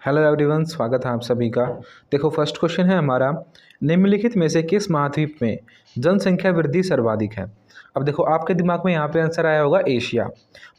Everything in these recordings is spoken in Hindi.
हेलो एवरीवन, स्वागत है आप सभी का। देखो, फर्स्ट क्वेश्चन है हमारा, निम्नलिखित में से किस महाद्वीप में जनसंख्या वृद्धि सर्वाधिक है। अब देखो, आपके दिमाग में यहाँ पे आंसर आया होगा एशिया,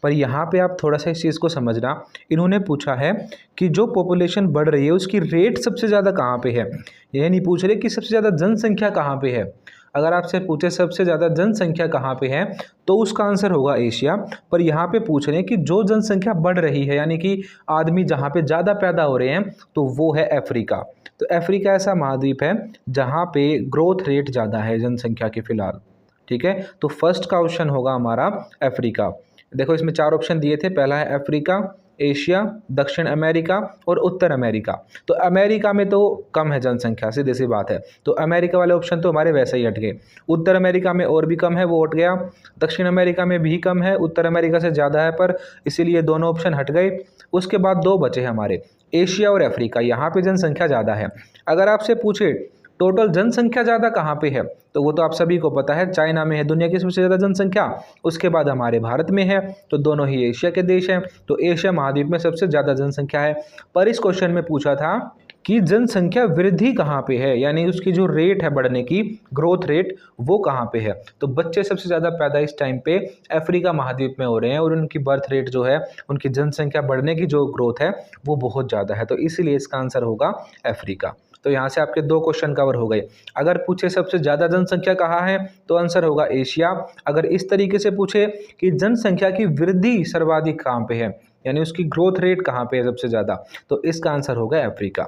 पर यहाँ पे आप थोड़ा सा इस चीज़ को समझना। इन्होंने पूछा है कि जो पॉपुलेशन बढ़ रही है उसकी रेट सबसे ज़्यादा कहाँ पे है। ये नहीं पूछ रहे कि सबसे ज़्यादा जनसंख्या कहाँ पे है। अगर आपसे पूछे सबसे ज़्यादा जनसंख्या कहाँ पे है तो उसका आंसर होगा एशिया। पर यहाँ पे पूछ रहे हैं कि जो जनसंख्या बढ़ रही है, यानी कि आदमी जहाँ पे ज़्यादा पैदा हो रहे हैं, तो वो है अफ्रीका। तो अफ्रीका ऐसा महाद्वीप है जहाँ पे ग्रोथ रेट ज़्यादा है जनसंख्या के फिलहाल। ठीक है, तो फर्स्ट का ऑप्शन होगा हमारा अफ्रीका। देखो, इसमें चार ऑप्शन दिए थे। पहला है अफ्रीका, एशिया, दक्षिण अमेरिका और उत्तर अमेरिका। तो अमेरिका में तो कम है जनसंख्या, सीधी सी बात है, तो अमेरिका वाले ऑप्शन तो हमारे वैसे ही हट गए। उत्तर अमेरिका में और भी कम है, वो हट गया। दक्षिण अमेरिका में भी कम है, उत्तर अमेरिका से ज़्यादा है, पर इसीलिए दोनों ऑप्शन हट गए। उसके बाद दो बचे हमारे, एशिया और अफ्रीका। यहाँ पे जनसंख्या ज़्यादा है। अगर आपसे पूछे टोटल जनसंख्या ज़्यादा कहाँ पे है, तो वो तो आप सभी को पता है, चाइना में है दुनिया की सबसे ज़्यादा जनसंख्या। उसके बाद हमारे भारत में है, तो दोनों ही एशिया के देश हैं। तो एशिया महाद्वीप में सबसे ज़्यादा जनसंख्या है। पर इस क्वेश्चन में पूछा था कि जनसंख्या वृद्धि कहाँ पे है, यानी उसकी जो रेट है बढ़ने की, ग्रोथ रेट, वो कहाँ पे है। तो बच्चे सबसे ज़्यादा पैदा इस टाइम पे अफ्रीका महाद्वीप में हो रहे हैं, और उनकी बर्थ रेट जो है, उनकी जनसंख्या बढ़ने की जो ग्रोथ है वो बहुत ज़्यादा है। तो इसीलिए इसका आंसर होगा अफ्रीका। तो यहाँ से आपके दो क्वेश्चन कवर हो गए। अगर पूछे सबसे ज़्यादा जनसंख्या कहाँ है तो आंसर होगा एशिया। अगर इस तरीके से पूछे कि जनसंख्या की वृद्धि सर्वाधिक कहाँ पे है, यानी उसकी ग्रोथ रेट कहाँ पे है सबसे ज़्यादा, तो इसका आंसर होगा अफ्रीका।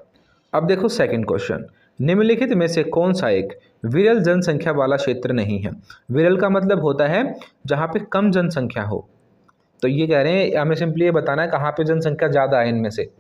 अब देखो सेकंड क्वेश्चन, निम्नलिखित में से कौन सा एक विरल जनसंख्या वाला क्षेत्र नहीं है। विरल का मतलब होता है जहाँ पे कम जनसंख्या हो। तो ये कह रहे हैं, हमें सिंपली ये बताना है कहाँ पे जनसंख्या ज़्यादा है इनमें से।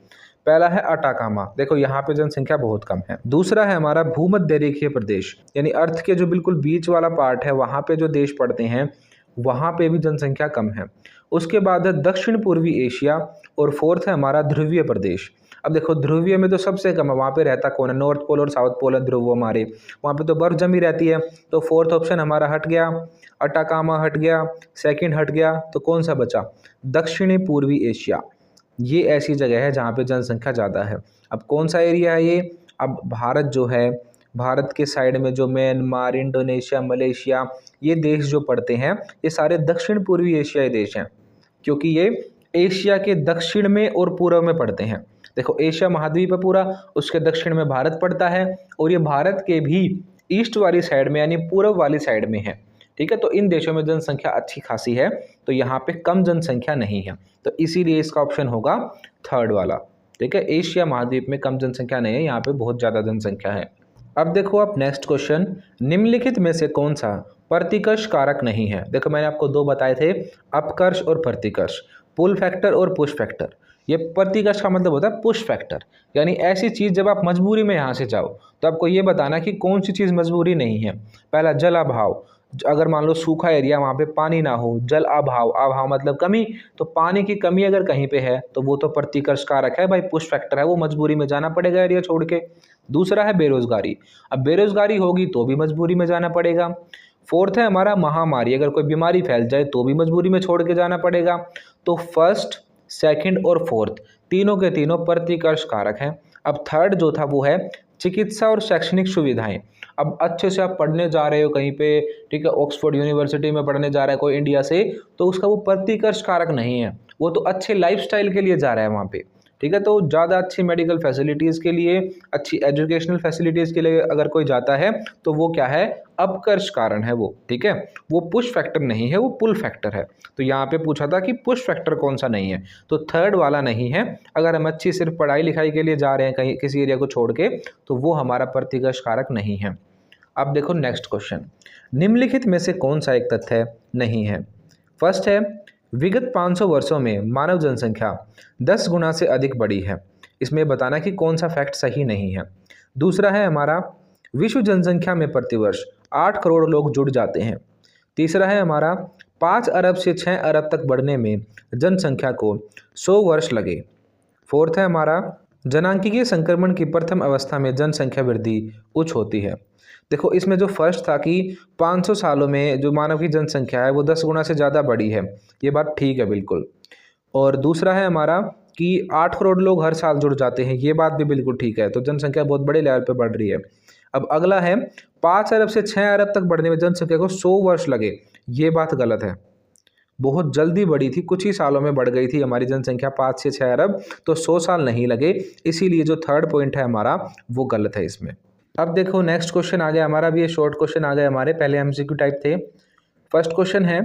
पहला है अटाकामा, देखो यहाँ पे जनसंख्या बहुत कम है। दूसरा है हमारा भूमध्य रेखीय प्रदेश, यानी अर्थ के जो बिल्कुल बीच वाला पार्ट है, वहाँ पे जो देश पड़ते हैं वहाँ पे भी जनसंख्या कम है। उसके बाद है दक्षिण पूर्वी एशिया, और फोर्थ है हमारा ध्रुवीय प्रदेश। अब देखो, ध्रुवीय में तो सबसे कम है, वहाँ पे रहता कौन है, नॉर्थ पोल और साउथ पोल है ध्रुव हमारे, वहाँ पे तो बर्फ जमी रहती है। तो फोर्थ ऑप्शन हमारा हट गया, अटाकामा हट गया, सेकंड हट गया, तो कौन सा बचा, दक्षिणी पूर्वी एशिया। ये ऐसी जगह है जहाँ पे जनसंख्या ज़्यादा है। अब कौन सा एरिया है ये, अब भारत जो है, भारत के साइड में जो म्यांमार, इंडोनेशिया, मलेशिया, ये देश जो पड़ते हैं, ये सारे दक्षिण पूर्वी एशियाई देश हैं, क्योंकि ये एशिया के दक्षिण में और पूर्व में पड़ते हैं। देखो, एशिया महाद्वीप है पूरा, उसके दक्षिण में भारत पड़ता है, और ये भारत के भी ईस्ट वाली साइड में, यानी पूर्व वाली साइड में है। ठीक है, तो इन देशों में जनसंख्या अच्छी खासी है, तो यहाँ पे कम जनसंख्या नहीं है, तो इसीलिए इसका ऑप्शन होगा थर्ड वाला। ठीक है, एशिया महाद्वीप में कम जनसंख्या नहीं है, यहाँ पे बहुत ज़्यादा जनसंख्या है। अब देखो आप नेक्स्ट क्वेश्चन, निम्नलिखित में से कौन सा प्रतिकर्ष कारक नहीं है। देखो, मैंने आपको दो बताए थे, अपकर्ष और प्रतिकर्ष, पुल फैक्टर और पुश फैक्टर। ये प्रतिकर्ष का मतलब होता है पुश फैक्टर, यानी ऐसी चीज़ जब आप मजबूरी में यहाँ से जाओ तो आपको ये बताना कि कौन सी चीज़ मजबूरी नहीं है। पहला जल अभाव, अगर मान लो सूखा एरिया, वहाँ पे पानी ना हो, जल अभाव, अभाव मतलब कमी, तो पानी की कमी अगर कहीं पे है तो वो तो प्रतिकर्ष कारक है भाई, पुश फैक्टर है, वो मजबूरी में जाना पड़ेगा एरिया छोड़ के। दूसरा है बेरोजगारी, अब बेरोजगारी होगी तो भी मजबूरी में जाना पड़ेगा। फोर्थ है हमारा महामारी, अगर कोई बीमारी फैल जाए तो भी मजबूरी में छोड़ के जाना पड़ेगा। तो फर्स्ट, सेकंड और फोर्थ तीनों के तीनों प्रतिकर्ष कारक हैं। अब थर्ड जो था वो है चिकित्सा और शैक्षणिक सुविधाएं। अब अच्छे से आप पढ़ने जा रहे हो कहीं पे, ठीक है, ऑक्सफोर्ड यूनिवर्सिटी में पढ़ने जा रहा है कोई इंडिया से, तो उसका वो प्रतिकर्ष कारक नहीं है, वो तो अच्छे लाइफस्टाइल के लिए जा रहा है वहाँ पे। ठीक है, तो ज़्यादा अच्छी मेडिकल फैसिलिटीज़ के लिए, अच्छी एजुकेशनल फैसिलिटीज़ के लिए अगर कोई जाता है तो वो क्या है, अपकर्ष कारण है वो। ठीक है, वो पुश फैक्टर नहीं है, वो पुल फैक्टर है। तो यहाँ पे पूछा था कि पुश फैक्टर कौन सा नहीं है, तो थर्ड वाला नहीं है। अगर हम अच्छी सिर्फ पढ़ाई लिखाई के लिए जा रहे हैं कहीं किसी एरिया को छोड़ के, तो वो हमारा प्रतिकर्ष कारक नहीं है। अब देखो नेक्स्ट क्वेश्चन, निम्नलिखित में से कौन सा एक तथ्य नहीं है। फर्स्ट है, विगत 500 वर्षों में मानव जनसंख्या 10 गुना से अधिक बढ़ी है। इसमें बताना कि कौन सा फैक्ट सही नहीं है। दूसरा है हमारा, विश्व जनसंख्या में प्रतिवर्ष 8 करोड़ लोग जुड़ जाते हैं। तीसरा है हमारा, 5 अरब से 6 अरब तक बढ़ने में जनसंख्या को 100 वर्ष लगे। फोर्थ है हमारा, जनांकीय संक्रमण की प्रथम अवस्था में जनसंख्या वृद्धि उच्च होती है। देखो, इसमें जो फर्स्ट था कि 500 सालों में जो मानव की जनसंख्या है वो 10 गुना से ज़्यादा बढ़ी है, ये बात ठीक है बिल्कुल। और दूसरा है हमारा कि 8 करोड़ लोग हर साल जुड़ जाते हैं, ये बात भी बिल्कुल ठीक है, तो जनसंख्या बहुत बड़े लेवल पे बढ़ रही है। अब अगला है 5 अरब से 6 अरब तक बढ़ने में जनसंख्या को 100 वर्ष लगे, ये बात गलत है। बहुत जल्दी बढ़ी थी, कुछ ही सालों में बढ़ गई थी हमारी जनसंख्या 5 से 6 अरब, तो 100 साल नहीं लगे, इसीलिए जो थर्ड पॉइंट है हमारा वो गलत है इसमें। अब देखो नेक्स्ट क्वेश्चन आ गया हमारा, भी ये शॉर्ट क्वेश्चन आ गए हमारे, पहले एमसीक्यू टाइप थे। फर्स्ट क्वेश्चन है,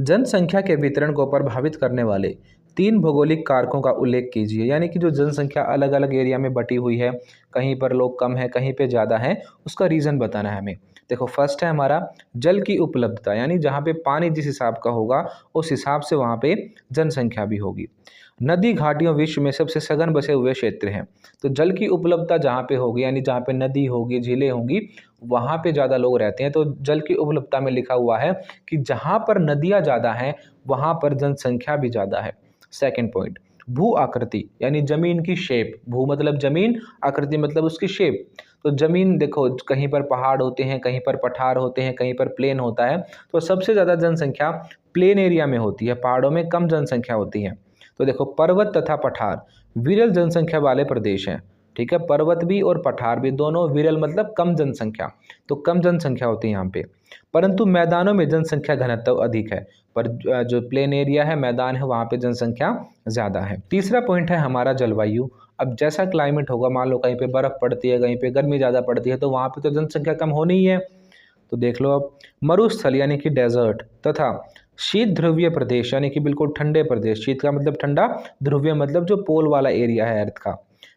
जनसंख्या के वितरण को प्रभावित करने वाले 3 भौगोलिक कारकों का उल्लेख कीजिए। यानी कि जो जनसंख्या अलग अलग एरिया में बटी हुई है, कहीं पर लोग कम है, कहीं पे ज़्यादा है, उसका रीज़न बताना है हमें। देखो फर्स्ट है हमारा जल की उपलब्धता, यानी जहाँ पे पानी जिस हिसाब का होगा उस हिसाब से वहाँ पे जनसंख्या भी होगी। नदी घाटियों विश्व में सबसे सघन बसे हुए क्षेत्र हैं, तो जल की उपलब्धता जहाँ पे होगी, यानी जहाँ पे नदी होगी, झीलें होंगी, वहाँ पे ज़्यादा लोग रहते हैं। तो जल की उपलब्धता में लिखा हुआ है कि जहाँ पर नदियाँ ज़्यादा हैं वहाँ पर जनसंख्या भी ज़्यादा है। सेकंड पॉइंट, भू आकृति, यानी जमीन की शेप, भू मतलब जमीन, आकृति मतलब उसकी शेप। तो जमीन देखो, कहीं पर पहाड़ होते हैं, कहीं पर पठार होते हैं, कहीं पर प्लेन होता है, तो सबसे ज़्यादा जनसंख्या प्लेन एरिया में होती है, पहाड़ों में कम जनसंख्या होती है। तो देखो पर्वत तथा पठार विरल जनसंख्या वाले प्रदेश हैं, ठीक है, पर्वत भी और पठार भी दोनों, विरल मतलब कम जनसंख्या, तो कम जनसंख्या होती है यहाँ पे। परंतु मैदानों में जनसंख्या घनत्व अधिक है, पर जो प्लेन एरिया है, मैदान है, वहाँ पे जनसंख्या ज़्यादा है। तीसरा पॉइंट है हमारा जलवायु। अब जैसा क्लाइमेट होगा, मान लो कहीं पे बर्फ़ पड़ती है, कहीं पे गर्मी ज़्यादा पड़ती है, तो वहाँ पे तो जनसंख्या कम होनी ही है। तो देख लो अब, मरुस्थल यानी कि डेजर्ट तथा शीत ध्रुवीय प्रदेश यानी कि बिल्कुल ठंडे प्रदेश, शीत का मतलब ठंडा, ध्रुवीय मतलब जो पोल वाला एरिया है अर्थ का,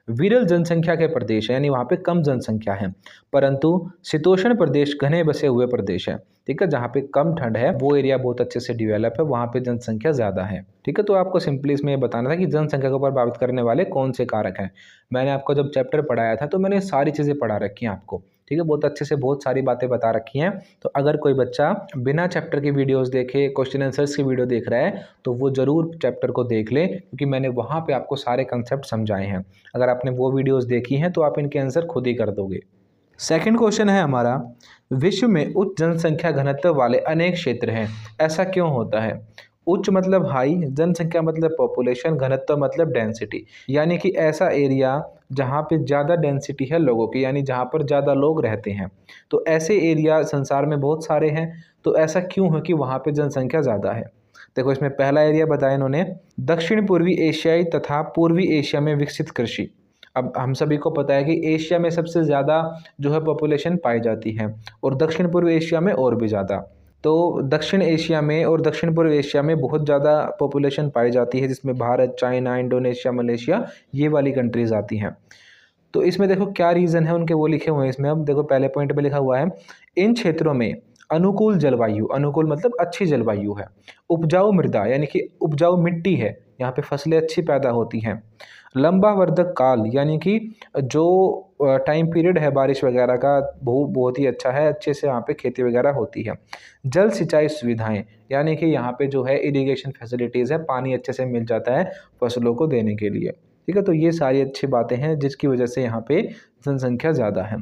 विरल जनसंख्या के प्रदेश है, यानी वहाँ पे कम जनसंख्या है। परंतु शीतोष्ण प्रदेश घने बसे हुए प्रदेश है, ठीक है, जहाँ पे कम ठंड है, वो एरिया बहुत अच्छे से डेवलप है, वहाँ पे जनसंख्या ज़्यादा है, ठीक है। तो आपको सिंपली इसमें ये बताना था कि जनसंख्या को प्रभावित करने वाले कौन से कारक हैं। मैंने आपको जब चैप्टर पढ़ाया था तो मैंने सारी चीज़ें पढ़ा रखी हैं आपको, ठीक है, बहुत अच्छे से बहुत सारी बातें बता रखी हैं। तो अगर कोई बच्चा बिना चैप्टर की वीडियोस देखे क्वेश्चन आंसर्स की वीडियो देख रहा है तो वो ज़रूर चैप्टर को देख ले, क्योंकि मैंने वहाँ पे आपको सारे कंसेप्ट समझाए हैं। अगर आपने वो वीडियोस देखी हैं तो आप इनके आंसर खुद ही कर दोगे। सेकंड क्वेश्चन है हमारा, विश्व में उच्च जनसंख्या घनत्व वाले अनेक क्षेत्र हैं, ऐसा क्यों होता है। उच्च मतलब हाई, जनसंख्या मतलब पॉपुलेशन, घनत्व मतलब डेंसिटी, यानी कि ऐसा एरिया जहाँ पे ज़्यादा डेंसिटी है लोगों की, यानी जहाँ पर ज़्यादा लोग रहते हैं। तो ऐसे एरिया संसार में बहुत सारे हैं, तो ऐसा क्यों है कि वहाँ पे जनसंख्या ज़्यादा है। देखो इसमें पहला एरिया बताया इन्होंने, दक्षिण पूर्वी एशियाई तथा पूर्वी एशिया में विकसित कृषि। अब हम सभी को पता है कि एशिया में सबसे ज़्यादा जो है पॉपुलेशन पाई जाती है, और दक्षिण पूर्व एशिया में और भी ज़्यादा। तो दक्षिण एशिया में और दक्षिण पूर्व एशिया में बहुत ज़्यादा पॉपुलेशन पाई जाती है, जिसमें भारत, चाइना, इंडोनेशिया, मलेशिया, ये वाली कंट्रीज़ आती हैं। तो इसमें देखो क्या रीज़न है उनके, वो लिखे हुए हैं इसमें। अब देखो पहले पॉइंट पे लिखा हुआ है, इन क्षेत्रों में अनुकूल जलवायु, अनुकूल मतलब अच्छी जलवायु है, उपजाऊ मृदा यानी कि उपजाऊ मिट्टी है, यहाँ पे फसलें अच्छी पैदा होती हैं, लंबा वर्धक काल यानी कि जो टाइम पीरियड है बारिश वगैरह का वो बहुत ही अच्छा है, अच्छे से यहाँ पे खेती वगैरह होती है, जल सिंचाई सुविधाएं यानी कि यहाँ पे जो है इरिगेशन फैसिलिटीज़ है, पानी अच्छे से मिल जाता है फसलों को देने के लिए, ठीक है। तो ये सारी अच्छी बातें हैं जिसकी वजह से यहाँ पे जनसंख्या ज़्यादा है।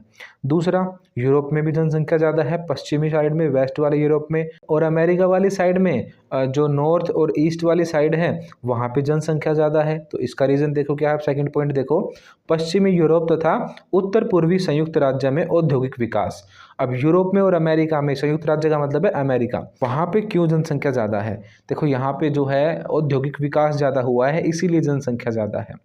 दूसरा, यूरोप में भी जनसंख्या ज़्यादा है, पश्चिमी साइड में, वेस्ट वाले यूरोप में, और अमेरिका वाली साइड में जो नॉर्थ और ईस्ट वाली साइड है वहाँ पे जनसंख्या ज़्यादा है। तो इसका रीज़न देखो क्या है, सेकंड पॉइंट देखो, पश्चिमी यूरोप तथा उत्तर पूर्वी संयुक्त राज्य में औद्योगिक विकास। अब यूरोप में और अमेरिका में, संयुक्त राज्य का मतलब है अमेरिका, वहाँ पे क्यों जनसंख्या ज़्यादा है। देखो यहाँ पे जो है औद्योगिक विकास ज़्यादा हुआ है, इसीलिए जनसंख्या ज़्यादा है।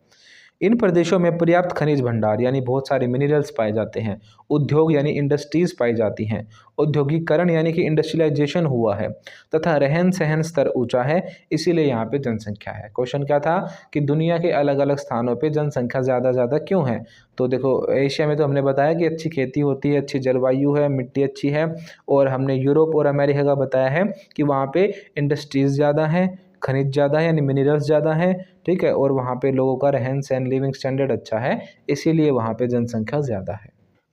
इन प्रदेशों में पर्याप्त खनिज भंडार यानी बहुत सारे मिनरल्स पाए जाते हैं, उद्योग यानी इंडस्ट्रीज पाई जाती हैं, औद्योगिकरण यानी कि इंडस्ट्रियलाइजेशन हुआ है, तथा रहन सहन स्तर ऊंचा है, इसीलिए यहाँ पे जनसंख्या है। क्वेश्चन क्या था कि दुनिया के अलग अलग स्थानों पे जनसंख्या ज़्यादा क्यों है। तो देखो एशिया में तो हमने बताया कि अच्छी खेती होती है, अच्छी जलवायु है, मिट्टी अच्छी है, और हमने यूरोप और अमेरिका का बताया है कि वहाँ पे इंडस्ट्रीज़ ज़्यादा हैं, खनिज ज़्यादा है यानी मिनरल्स ज़्यादा हैं, ठीक है, और वहाँ पे लोगों का रहन सहन, लिविंग स्टैंडर्ड अच्छा है, इसीलिए वहाँ पे जनसंख्या ज़्यादा है।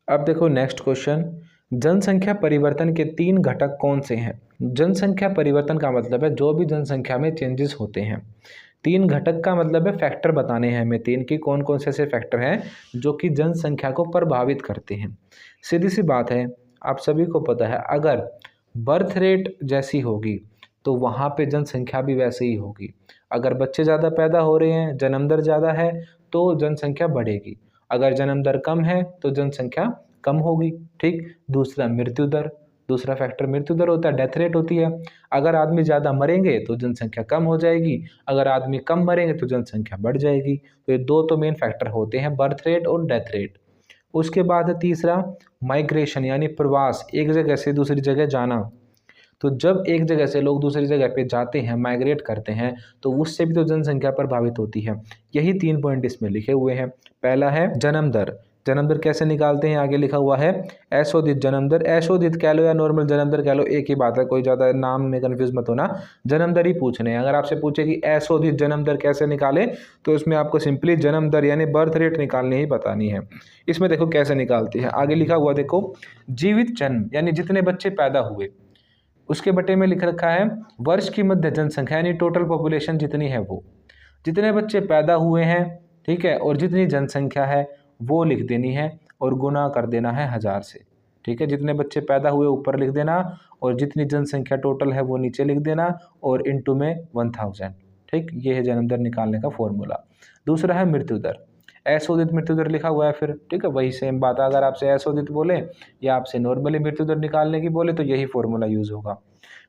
अब देखो नेक्स्ट क्वेश्चन, जनसंख्या परिवर्तन के 3 घटक कौन से हैं। जनसंख्या परिवर्तन का मतलब है जो भी जनसंख्या में चेंजेस होते हैं। 3 घटक का मतलब है फैक्टर बताने हैं हमें 3 की कौन कौन से ऐसे फैक्टर हैं जो कि जनसंख्या को प्रभावित करते हैं। सीधी सी बात है, आप सभी को पता है अगर बर्थ रेट जैसी होगी तो वहाँ पे जनसंख्या भी वैसे ही होगी। अगर बच्चे ज़्यादा पैदा हो रहे हैं, जन्म दर ज़्यादा है तो जनसंख्या बढ़ेगी, अगर जन्म दर कम है तो जनसंख्या कम होगी। ठीक। दूसरा मृत्यु दर, दूसरा फैक्टर मृत्यु दर होता है, डेथ रेट होती है। अगर आदमी ज़्यादा मरेंगे तो जनसंख्या कम हो जाएगी, अगर आदमी कम मरेंगे तो जनसंख्या बढ़ जाएगी। तो ये दो तो मेन फैक्टर होते हैं, बर्थ रेट और डेथ रेट। उसके बाद है तीसरा माइग्रेशन यानी प्रवास, एक जगह से दूसरी जगह जाना। तो जब एक जगह से लोग दूसरी जगह पे जाते हैं, माइग्रेट करते हैं, तो उससे भी तो जनसंख्या प्रभावित होती है। यही 3 पॉइंट इसमें लिखे हुए हैं। पहला है जन्म दर, जन्म दर कैसे निकालते हैं, आगे लिखा हुआ है ऐशोदित जन्म दर। ऐशोदित कह लो या नॉर्मल जन्म दर कह लो, एक ही बात है, कोई ज़्यादा नाम में कन्फ्यूज मत होना, जन्म दर ही पूछ रहे हैं। अगर आपसे पूछे कि ऐशोदित जन्म दर कैसे निकाले, तो इसमें आपको सिंपली जन्म दर यानी बर्थ रेट निकालनी ही बतानी है। इसमें देखो कैसे निकालती है, आगे लिखा हुआ देखो, जीवित जन्म यानी जितने बच्चे पैदा हुए, उसके बटे में लिख रखा है वर्ष की मध्य जनसंख्या यानी टोटल पॉपुलेशन जितनी है वो, जितने बच्चे पैदा हुए हैं, ठीक है, और जितनी जनसंख्या है वो लिख देनी है और गुना कर देना है 1000 से। ठीक है, जितने बच्चे पैदा हुए ऊपर लिख देना और जितनी जनसंख्या टोटल है वो नीचे लिख देना और इनटू में 1000। ठीक, ये है जन्म दर निकालने का फॉर्मूला। दूसरा है मृत्यु दर, अशोधित मृत्यु दर लिखा हुआ है फिर। ठीक है, वही सेम बात है, अगर आपसे अशोधित बोले या आपसे नॉर्मली मृत्यु दर निकालने की बोले तो यही फॉर्मूला यूज होगा।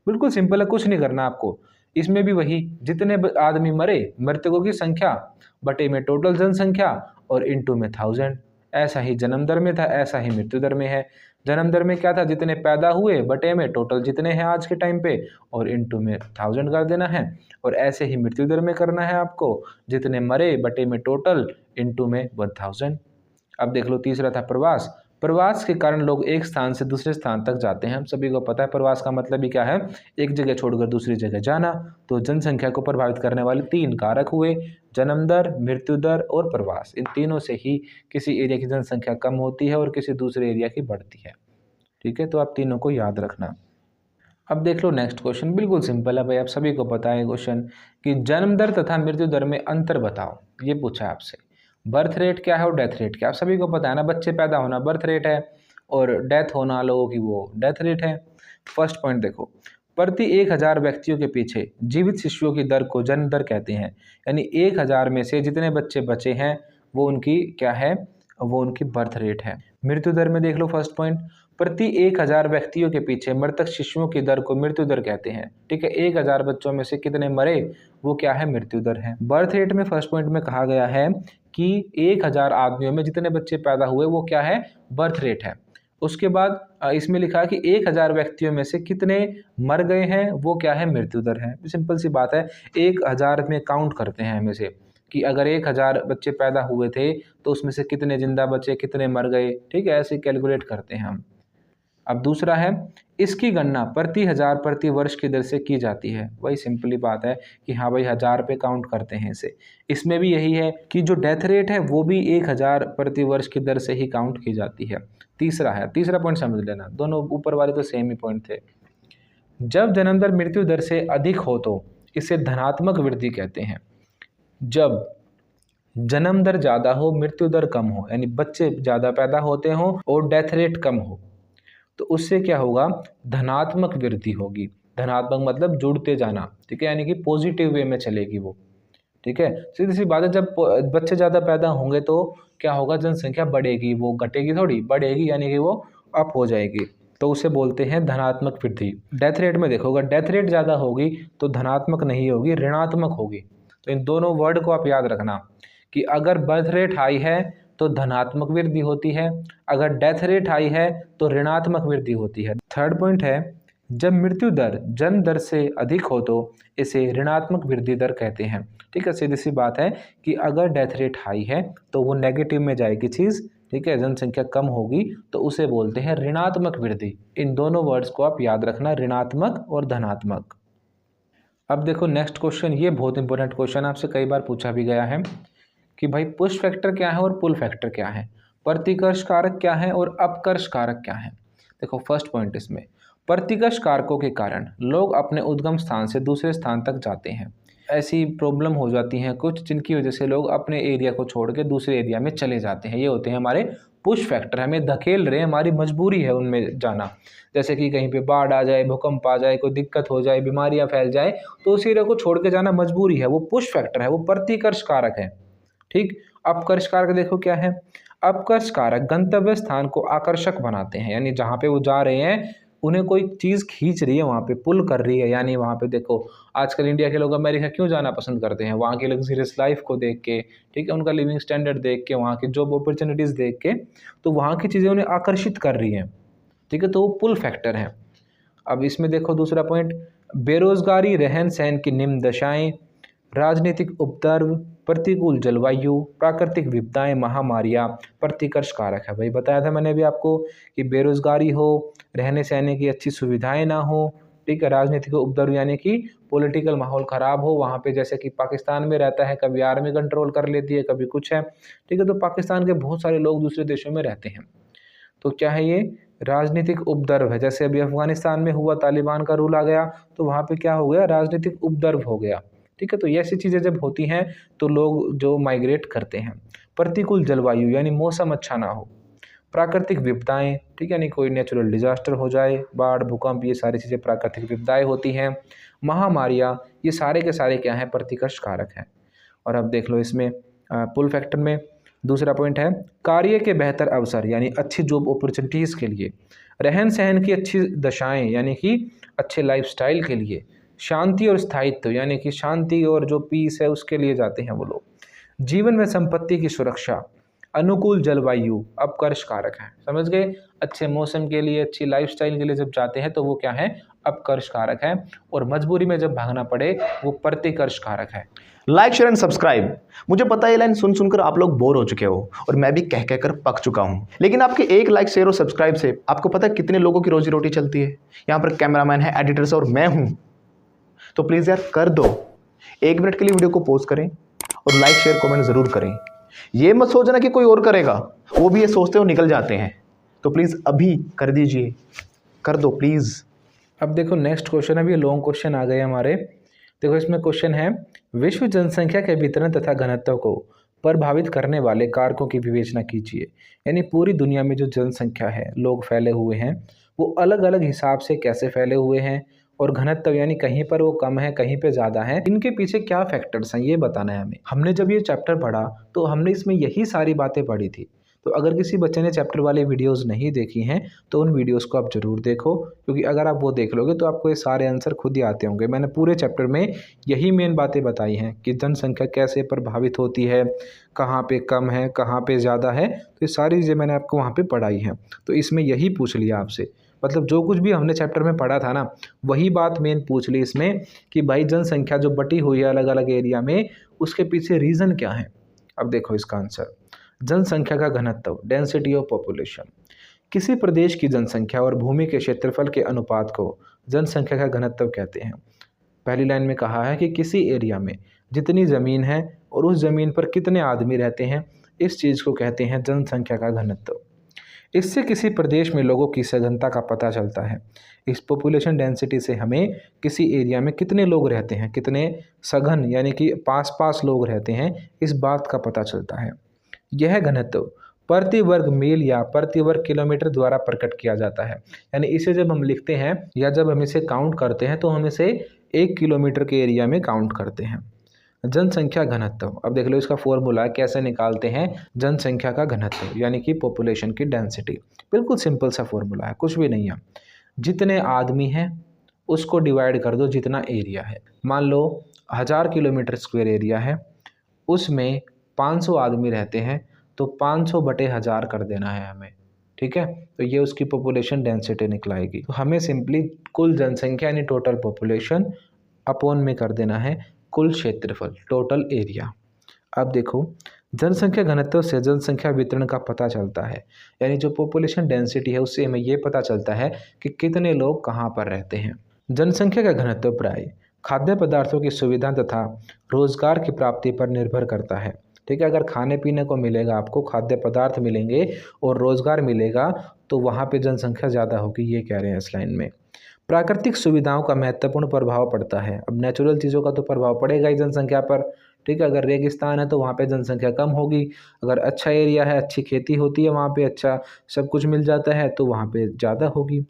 बिल्कुल सिंपल है, कुछ नहीं करना आपको। इसमें भी वही, जितने आदमी मरे, मृतकों की संख्या बटे में टोटल जनसंख्या और इनटू में 1000। ऐसा ही जन्म दर में था, ऐसा ही मृत्यु दर में है। जन्म दर में क्या था, जितने पैदा हुए बटे में टोटल जितने हैं आज के टाइम पे और इनटू में 1000 कर देना है। और ऐसे ही मृत्यु दर में करना है आपको, जितने मरे बटे में टोटल इनटू में 1000। अब देख लो तीसरा था प्रवास। प्रवास के कारण लोग एक स्थान से दूसरे स्थान तक जाते हैं। हम सभी को पता है प्रवास का मतलब ही क्या है, एक जगह छोड़कर दूसरी जगह जाना। तो जनसंख्या को प्रभावित करने वाले 3 कारक हुए, जन्म दर, मृत्यु दर और प्रवास। इन तीनों से ही किसी एरिया की जनसंख्या कम होती है और किसी दूसरे एरिया की बढ़ती है। ठीक है, तो आप तीनों को याद रखना। अब देख लो नेक्स्ट क्वेश्चन, बिल्कुल सिंपल है भाई, आप सभी को पता है क्वेश्चन कि जन्म दर तथा मृत्यु दर में अंतर बताओ। ये पूछा है आपसे। बर्थ रेट क्या है और डेथ रेट क्या है, आप सभी को पता है ना, बच्चे पैदा होना बर्थ रेट है और डेथ होना लोगों की वो डेथ रेट है। फर्स्ट पॉइंट देखो, प्रति 1000 व्यक्तियों के पीछे जीवित शिशुओं की दर को जन्म दर कहते हैं। यानी 1000 में से जितने बच्चे बचे हैं वो उनकी क्या है, वो उनकी बर्थ रेट है। मृत्यु दर में देख लो फर्स्ट पॉइंट, प्रति 1000 व्यक्तियों के पीछे मृतक शिशुओं की दर को मृत्यु दर कहते हैं। ठीक है, 1000 बच्चों में से कितने मरे, वो क्या है, मृत्यु दर है। बर्थ रेट में फर्स्ट पॉइंट में कहा गया है कि 1000 आदमियों में जितने बच्चे पैदा हुए वो क्या है, बर्थ रेट है। उसके बाद इसमें लिखा कि 1000 व्यक्तियों में से कितने मर गए हैं, वो क्या है, मृत्यु दर है। सिंपल सी बात है, 1000 में काउंट करते हैं हमें से कि अगर 1000 बच्चे पैदा हुए थे तो उसमें से कितने जिंदा बचे, कितने मर गए। ठीक है, ऐसे कैलकुलेट करते हैं हम। अब दूसरा है, इसकी गणना प्रति 1000 प्रति वर्ष की दर से की जाती है। वही सिंपली बात है कि हाँ भाई 1000 पे काउंट करते हैं इसे। इसमें भी यही है कि जो डेथ रेट है वो भी 1000 प्रति वर्ष की दर से ही काउंट की जाती है। तीसरा है, तीसरा पॉइंट समझ लेना, दोनों ऊपर वाले तो सेम ही पॉइंट थे। जब जन्म दर मृत्यु दर से अधिक हो तो इसे धनात्मक वृद्धि कहते हैं। जब जन्म दर ज़्यादा हो, मृत्यु दर कम हो, यानी बच्चे ज़्यादा पैदा होते हों और डेथ रेट कम हो, तो उससे क्या होगा, धनात्मक वृद्धि होगी। धनात्मक मतलब जुड़ते जाना। ठीक है, यानी कि पॉजिटिव वे में चलेगी वो। ठीक है, सीधी सी बात है, जब बच्चे ज़्यादा पैदा होंगे तो क्या होगा, जनसंख्या बढ़ेगी, वो घटेगी थोड़ी, बढ़ेगी, यानी कि वो अप हो जाएगी। तो उसे बोलते हैं धनात्मक वृद्धि। डेथ रेट में देखोगा, डेथ रेट ज़्यादा होगी तो धनात्मक नहीं होगी, ऋणात्मक होगी। तो इन दोनों वर्ड को आप याद रखना कि अगर बर्थ रेट हाई है तो धनात्मक वृद्धि होती है, अगर डेथ रेट हाई है तो ऋणात्मक वृद्धि होती है। थर्ड पॉइंट है, जब मृत्यु दर जन्म दर से अधिक हो तो इसे ऋणात्मक वृद्धि दर कहते हैं। ठीक है, सीधी सी बात है कि अगर डेथ रेट हाई है तो वो नेगेटिव में जाएगी चीज़। ठीक है, जनसंख्या कम होगी तो उसे बोलते हैं ऋणात्मक वृद्धि। इन दोनों वर्ड्स को आप याद रखना, ऋणात्मक और धनात्मक। अब देखो नेक्स्ट क्वेश्चन, ये बहुत इंपॉर्टेंट क्वेश्चन आपसे कई बार पूछा भी गया है कि भाई पुश फैक्टर क्या है और पुल फैक्टर क्या है, प्रतिकर्ष कारक क्या है और अपकर्ष कारक क्या है। देखो फर्स्ट पॉइंट, इसमें प्रतिकर्ष कारकों के कारण लोग अपने उद्गम स्थान से दूसरे स्थान तक जाते हैं। ऐसी प्रॉब्लम हो जाती हैं कुछ, जिनकी वजह से लोग अपने एरिया को छोड़ के दूसरे एरिया में चले जाते हैं। ये होते हैं हमारे पुश फैक्टर, हमें धकेल रहे हैं, हमारी मजबूरी है उनमें जाना। जैसे कि कहीं पे बाढ़ आ जाए, भूकंप आ जाए, कोई दिक्कत हो जाए, बीमारियां फैल जाए, तो उस एरिया को छोड़ के जाना मजबूरी है। वो पुश फैक्टर है, वो प्रतिकर्ष कारक है। ठीक। अपकर्ष कारक देखो क्या है। अपकर्ष कारक गंतव्य स्थान को आकर्षक बनाते हैं, यानी जहाँ पे वो जा रहे हैं उन्हें कोई चीज़ खींच रही है, वहाँ पे पुल कर रही है। यानी वहाँ पे देखो, आजकल इंडिया के लोग अमेरिका क्यों जाना पसंद करते हैं? वहाँ की लग्जरियस लाइफ को देख के, ठीक है, उनका लिविंग स्टैंडर्ड देख के, वहाँ की जॉब अपॉर्चुनिटीज़ देख के, तो वहाँ की चीज़ें उन्हें आकर्षित कर रही हैं। ठीक है, तो वो पुल फैक्टर है। अब इसमें देखो दूसरा पॉइंट, बेरोजगारी, रहन सहन की निम्न दशाएं, राजनीतिक उपद्रव, प्रतिकूल जलवायु, प्राकृतिक विपदाएं, महामारियां प्रतिकर्ष कारक है। भाई बताया था मैंने अभी आपको कि बेरोजगारी हो, रहने सहने की अच्छी सुविधाएं ना हो, ठीक है, राजनीतिक उपद्रव यानी कि पॉलिटिकल माहौल ख़राब हो वहाँ पे, जैसे कि पाकिस्तान में रहता है, कभी आर्मी कंट्रोल कर लेती है, कभी कुछ है। ठीक है, तो पाकिस्तान के बहुत सारे लोग दूसरे देशों में रहते हैं, तो क्या है ये? राजनीतिक उपद्रव है। जैसे अभी अफगानिस्तान में हुआ, तालिबान का रूल आ गया, तो वहाँ पे क्या हो गया? राजनीतिक उपद्रव हो गया। ठीक है, तो ये ऐसी चीज़ें जब होती हैं तो लोग जो माइग्रेट करते हैं। प्रतिकूल जलवायु यानी मौसम अच्छा ना हो। प्राकृतिक विपदाएं, ठीक है, यानी कोई नेचुरल डिजास्टर हो जाए, बाढ़, भूकंप, ये सारी चीज़ें प्राकृतिक विपदाएं होती हैं। महामारियाँ, ये सारे के सारे क्या हैं? प्रतिकर्ष कारक हैं। और अब देख लो इसमें पुल फैक्टर में दूसरा पॉइंट है, कार्य के बेहतर अवसर यानी अच्छी जॉब अपॉर्चुनिटीज़ के लिए, रहन सहन की अच्छी दशाएं यानी कि अच्छे लाइफस्टाइल के लिए, शांति और स्थायित्व यानी कि शांति और जो पीस है उसके लिए जाते हैं वो लोग, जीवन में संपत्ति की सुरक्षा, अनुकूल जलवायु अपकर्ष कारक है। समझ गए? अच्छे मौसम के लिए, अच्छी लाइफस्टाइल के लिए जब जाते हैं तो वो क्या है? अपकर्ष कारक है। और मजबूरी में जब भागना पड़े वो प्रतिकर्ष कारक है। Like, share and subscribe. मुझे पता है ये लाइन सुन सुनकर आप लोग बोर हो चुके हो और मैं भी कह कहकर पक चुका हूं, लेकिन आपके एक लाइक, शेयर और सब्सक्राइब से आपको पता है कितने लोगों की रोजी रोटी चलती है। यहाँ पर कैमरामैन है, एडिटर्स और मैं हूं, तो प्लीज़ यार कर दो, 1 मिनट के लिए वीडियो को पॉज करें और लाइक, शेयर, कमेंट ज़रूर करें। ये मत सोचना कि कोई और करेगा, वो भी ये सोचते हो निकल जाते हैं। तो प्लीज़ अभी कर दीजिए, कर दो प्लीज़। अब देखो नेक्स्ट क्वेश्चन, अभी लॉन्ग क्वेश्चन आ गए हमारे। देखो इसमें क्वेश्चन है, विश्व जनसंख्या के वितरण तथा घनत्व को प्रभावित करने वाले कारकों की विवेचना कीजिए। यानी पूरी दुनिया में जो जनसंख्या है, लोग फैले हुए हैं, वो अलग अलग हिसाब से कैसे फैले हुए हैं, और घनत्व यानी कहीं पर वो कम है, कहीं पे ज़्यादा है, इनके पीछे क्या फैक्टर्स हैं ये बताना है हमें। हमने जब ये चैप्टर पढ़ा तो हमने इसमें यही सारी बातें पढ़ी थी। तो अगर किसी बच्चे ने चैप्टर वाले वीडियोस नहीं देखी हैं तो उन वीडियोस को आप ज़रूर देखो, क्योंकि अगर आप वो देख लोगे तो आपको ये सारे आंसर खुद ही आते होंगे। मैंने पूरे चैप्टर में यही मेन बातें बताई हैं कि जनसंख्या कैसे प्रभावित होती है, कहाँ पे कम है, कहाँ पे ज़्यादा है, तो ये सारी चीज़ें मैंने आपको वहाँ पे पढ़ाई हैं। तो इसमें यही पूछ लिया आपसे, मतलब जो कुछ भी हमने चैप्टर में पढ़ा था ना, वही बात मेन पूछ ली इसमें कि भाई जनसंख्या जो बटी हुई है अलग अलग एरिया में, उसके पीछे रीज़न क्या है। अब देखो इसका आंसर, जनसंख्या का घनत्व, डेंसिटी ऑफ पॉपुलेशन। किसी प्रदेश की जनसंख्या और भूमि के क्षेत्रफल के अनुपात को जनसंख्या का घनत्व कहते हैं। पहली लाइन में कहा है कि किसी एरिया में जितनी ज़मीन है और उस ज़मीन पर कितने आदमी रहते हैं, इस चीज़ को कहते हैं जनसंख्या का घनत्व। इससे किसी प्रदेश में लोगों की सघनता का पता चलता है। इस पॉपुलेशन डेंसिटी से हमें किसी एरिया में कितने लोग रहते हैं, कितने सघन यानी कि पास पास लोग रहते हैं, इस बात का पता चलता है। यह घनत्व प्रति वर्ग मील या प्रति वर्ग किलोमीटर द्वारा प्रकट किया जाता है। यानी इसे जब हम लिखते हैं या जब हम इसे काउंट करते हैं तो हम इसे 1 किलोमीटर के एरिया में काउंट करते हैं। जनसंख्या घनत्व, अब देख लो इसका फॉर्मूला कैसे निकालते हैं जनसंख्या का घनत्व यानी कि पॉपुलेशन की डेंसिटी। बिल्कुल सिंपल सा फॉर्मूला है, कुछ भी नहीं है। जितने आदमी हैं उसको डिवाइड कर दो जितना एरिया है। मान लो 1000 किलोमीटर स्क्वायर एरिया है, उसमें 500 आदमी रहते हैं, तो 500 बटे 1000 कर देना है हमें। ठीक है, तो ये उसकी पॉपुलेशन डेंसिटी निकलाएगी। तो हमें सिंपली कुल जनसंख्या यानी टोटल पॉपुलेशन अपॉन में कर देना है कुल क्षेत्रफल, टोटल एरिया। अब देखो जनसंख्या घनत्व से जनसंख्या वितरण का पता चलता है, यानी जो पॉपुलेशन डेंसिटी है उससे हमें ये पता चलता है कि कितने लोग कहाँ पर रहते हैं। जनसंख्या का घनत्व प्राय खाद्य पदार्थों की सुविधा तथा रोजगार की प्राप्ति पर निर्भर करता है। ठीक है, अगर खाने पीने को मिलेगा, आपको खाद्य पदार्थ मिलेंगे और रोजगार मिलेगा, तो वहाँ पे जनसंख्या ज़्यादा होगी, ये कह रहे हैं इस लाइन में। प्राकृतिक सुविधाओं का महत्वपूर्ण प्रभाव पड़ता है। अब नेचुरल चीज़ों का तो प्रभाव पड़ेगा ही जनसंख्या पर, ठीक है। अगर रेगिस्तान है तो वहाँ पे जनसंख्या कम होगी, अगर अच्छा एरिया है, अच्छी खेती होती है वहाँ पे, अच्छा सब कुछ मिल जाता है तो वहाँ पे ज़्यादा होगी।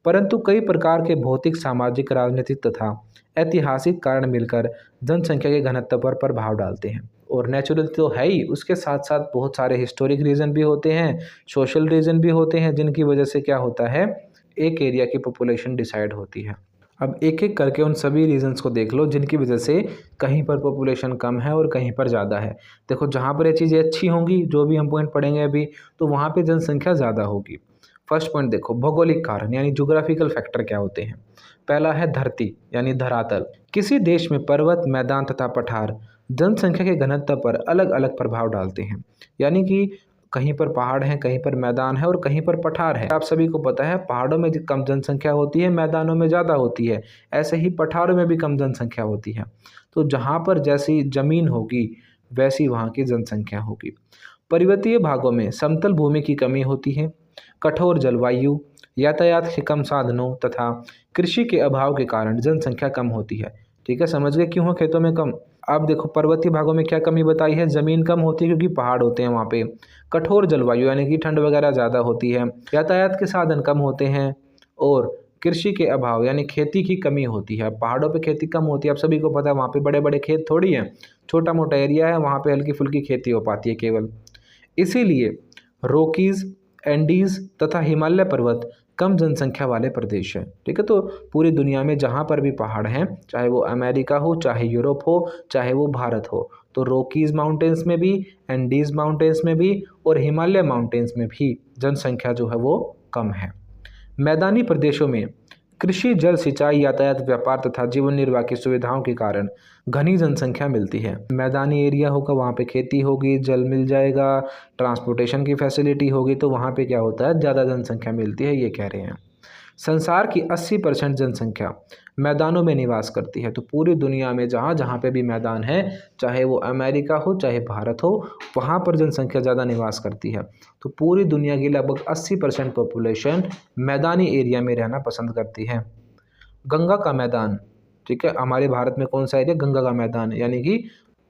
परंतु कई प्रकार के भौतिक, सामाजिक, राजनीतिक तथा ऐतिहासिक कारण मिलकर जनसंख्या के घनत्व पर प्रभाव डालते हैं। और नेचुरल तो है ही, उसके साथ साथ बहुत सारे हिस्टोरिक रीज़न भी होते हैं, सोशल रीज़न भी होते हैं, जिनकी वजह से क्या होता है, एक एरिया की पॉपुलेशन डिसाइड होती है। अब एक एक करके उन सभी रीजंस को देख लो जिनकी वजह से कहीं पर पॉपुलेशन कम है और कहीं पर ज़्यादा है। देखो जहाँ पर ये चीज़ें अच्छी होंगी, जो भी हम पॉइंट पढ़ेंगे अभी, तो वहाँ पे जनसंख्या ज़्यादा होगी। फर्स्ट पॉइंट देखो, भौगोलिक कारण यानी ज्योग्राफिकल फैक्टर क्या होते हैं। पहला है धरती यानी धरातल। किसी देश में पर्वत, मैदान तथा पठार जनसंख्या के घनत्व पर अलग अलग प्रभाव डालते हैं। यानी कि कहीं पर पहाड़ हैं, कहीं पर मैदान है और कहीं पर पठार है। आप सभी को पता है पहाड़ों में कम जनसंख्या होती है, मैदानों में ज़्यादा होती है। ऐसे ही पठारों में भी कम जनसंख्या होती है। तो जहाँ पर जैसी ज़मीन होगी वैसी वहाँ की जनसंख्या होगी। पर्वतीय भागों में समतल भूमि की कमी होती है, कठोर जलवायु, यातायात के कम साधनों तथा कृषि के अभाव के कारण जनसंख्या कम होती है। ठीक है, समझ गए क्यों है खेतों में कम। अब देखो पर्वतीय भागों में क्या कमी बताई है, ज़मीन कम होती है क्योंकि पहाड़ होते हैं वहाँ पे। कठोर जलवायु यानी कि ठंड वगैरह ज़्यादा होती है, यातायात के साधन कम होते हैं और कृषि के अभाव यानी खेती की कमी होती है। पहाड़ों पे खेती कम होती है, आप सभी को पता है वहाँ पे बड़े बड़े खेत थोड़ी हैं, छोटा मोटा एरिया है, वहाँ पे हल्की फुल्की खेती हो पाती है केवल। इसीलिए रॉकीज, एंडीज तथा हिमालय पर्वत कम जनसंख्या वाले प्रदेश हैं। ठीक है, तो पूरी दुनिया में जहाँ पर भी पहाड़ हैं, चाहे वो अमेरिका हो, चाहे यूरोप हो, चाहे वो भारत हो, तो रॉकीज माउंटेन्स में भी, एंडीज माउंटेन्स में भी और हिमालय माउंटेन्स में भी जनसंख्या जो है वो कम है। मैदानी प्रदेशों में कृषि, जल सिंचाई, यातायात, व्यापार तथा जीवन निर्वाह की सुविधाओं के कारण घनी जनसंख्या मिलती है। मैदानी एरिया होगा वहाँ पे खेती होगी, जल मिल जाएगा, ट्रांसपोर्टेशन की फैसिलिटी होगी, तो वहाँ पे क्या होता है, ज़्यादा जनसंख्या मिलती है, ये कह रहे हैं। संसार की 80% जनसंख्या मैदानों में निवास करती है। तो पूरी दुनिया में जहाँ जहाँ पे भी मैदान है, चाहे वो अमेरिका हो चाहे भारत हो, वहाँ पर जनसंख्या ज़्यादा निवास करती है। तो पूरी दुनिया की लगभग 80% पॉपुलेशन मैदानी एरिया में रहना पसंद करती है। गंगा का मैदान, ठीक है, हमारे भारत में कौन सा एरिया, गंगा का मैदान, यानी कि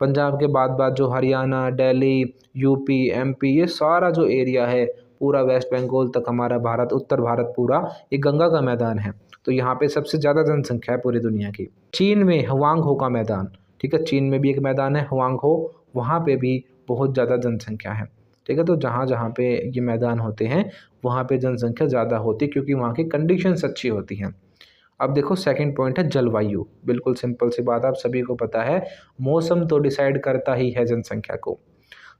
पंजाब के बाद जो हरियाणा, दिल्ली, यूपी, एमपी, ये सारा जो एरिया है, पूरा वेस्ट बंगाल तक हमारा भारत, उत्तर भारत पूरा, ये गंगा का मैदान है। तो यहाँ पे सबसे ज़्यादा जनसंख्या है पूरी दुनिया की। चीन में हुआंग हो का मैदान, ठीक है, चीन में भी एक मैदान है हुआंग हो, वहाँ पे भी बहुत ज़्यादा जनसंख्या है। ठीक है, तो जहाँ जहाँ पे ये मैदान होते हैं वहाँ पे जनसंख्या ज़्यादा होती है क्योंकि वहाँ की कंडीशंस अच्छी होती हैं। अब देखो सेकंड पॉइंट है जलवायु। बिल्कुल सिंपल सी बात, आप सभी को पता है मौसम तो डिसाइड करता ही है जनसंख्या को।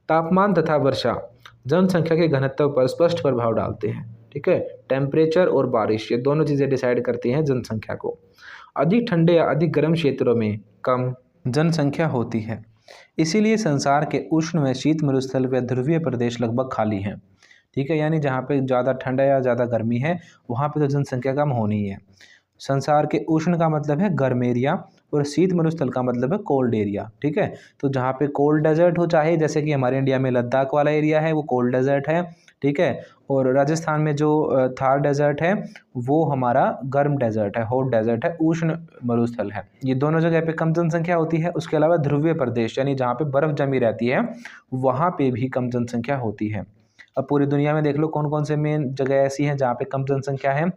तापमान तथा वर्षा जनसंख्या के घनत्व पर स्पष्ट प्रभाव डालते हैं। ठीक है, टेम्परेचर और बारिश ये दोनों चीज़ें डिसाइड करती हैं जनसंख्या को। अधिक ठंडे या अधिक गर्म क्षेत्रों में कम जनसंख्या होती है, इसीलिए संसार के उष्ण व शीत मरुस्थल व ध्रुवीय प्रदेश लगभग खाली हैं। ठीक है, यानी जहाँ पे ज़्यादा ठंड है या ज़्यादा गर्मी है वहाँ पे तो जनसंख्या कम होनी ही है। संसार के उष्ण का मतलब है गर्म एरिया और शीत मरुस्थल का मतलब है कोल्ड एरिया। ठीक है, तो जहाँ पे कोल्ड डेजर्ट हो, चाहे जैसे कि हमारे इंडिया में लद्दाख वाला एरिया है वो कोल्ड डेजर्ट है। ठीक है, और राजस्थान में जो थार डेजर्ट है वो हमारा गर्म डेजर्ट है, हॉट डेजर्ट है, उष्ण मरुस्थल है। ये दोनों जगह पे कम जनसंख्या होती है। उसके अलावा ध्रुवीय प्रदेश यानी जहाँ पे बर्फ़ जमी रहती है वहाँ पे भी कम जनसंख्या होती है। अब पूरी दुनिया में देख लो कौन कौन से मेन जगह ऐसी हैं जहाँ पे कम जनसंख्या है।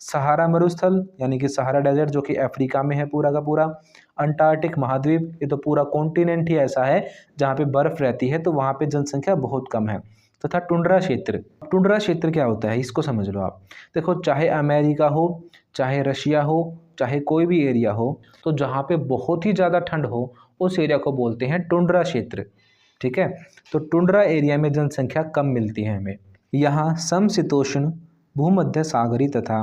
सहारा मरुस्थल यानी कि सहारा डेजर्ट जो कि अफ्रीका में है पूरा का पूरा। अंटार्कटिक महाद्वीप, ये तो पूरा कॉन्टिनेंट ही ऐसा है जहाँ पे बर्फ़ रहती है, तो वहाँ पे जनसंख्या बहुत कम है। तथा टुंड्रा क्षेत्र, टुंड्रा क्षेत्र क्या होता है इसको समझ लो आप। देखो चाहे अमेरिका हो, चाहे रशिया हो, चाहे कोई भी एरिया हो, तो जहाँ पे बहुत ही ज़्यादा ठंड हो उस एरिया को बोलते हैं टुंड्रा क्षेत्र। ठीक है, तो टुंड्रा एरिया में जनसंख्या कम मिलती है हमें। यहाँ समशीतोष्ण, भूमध्य सागरी तथा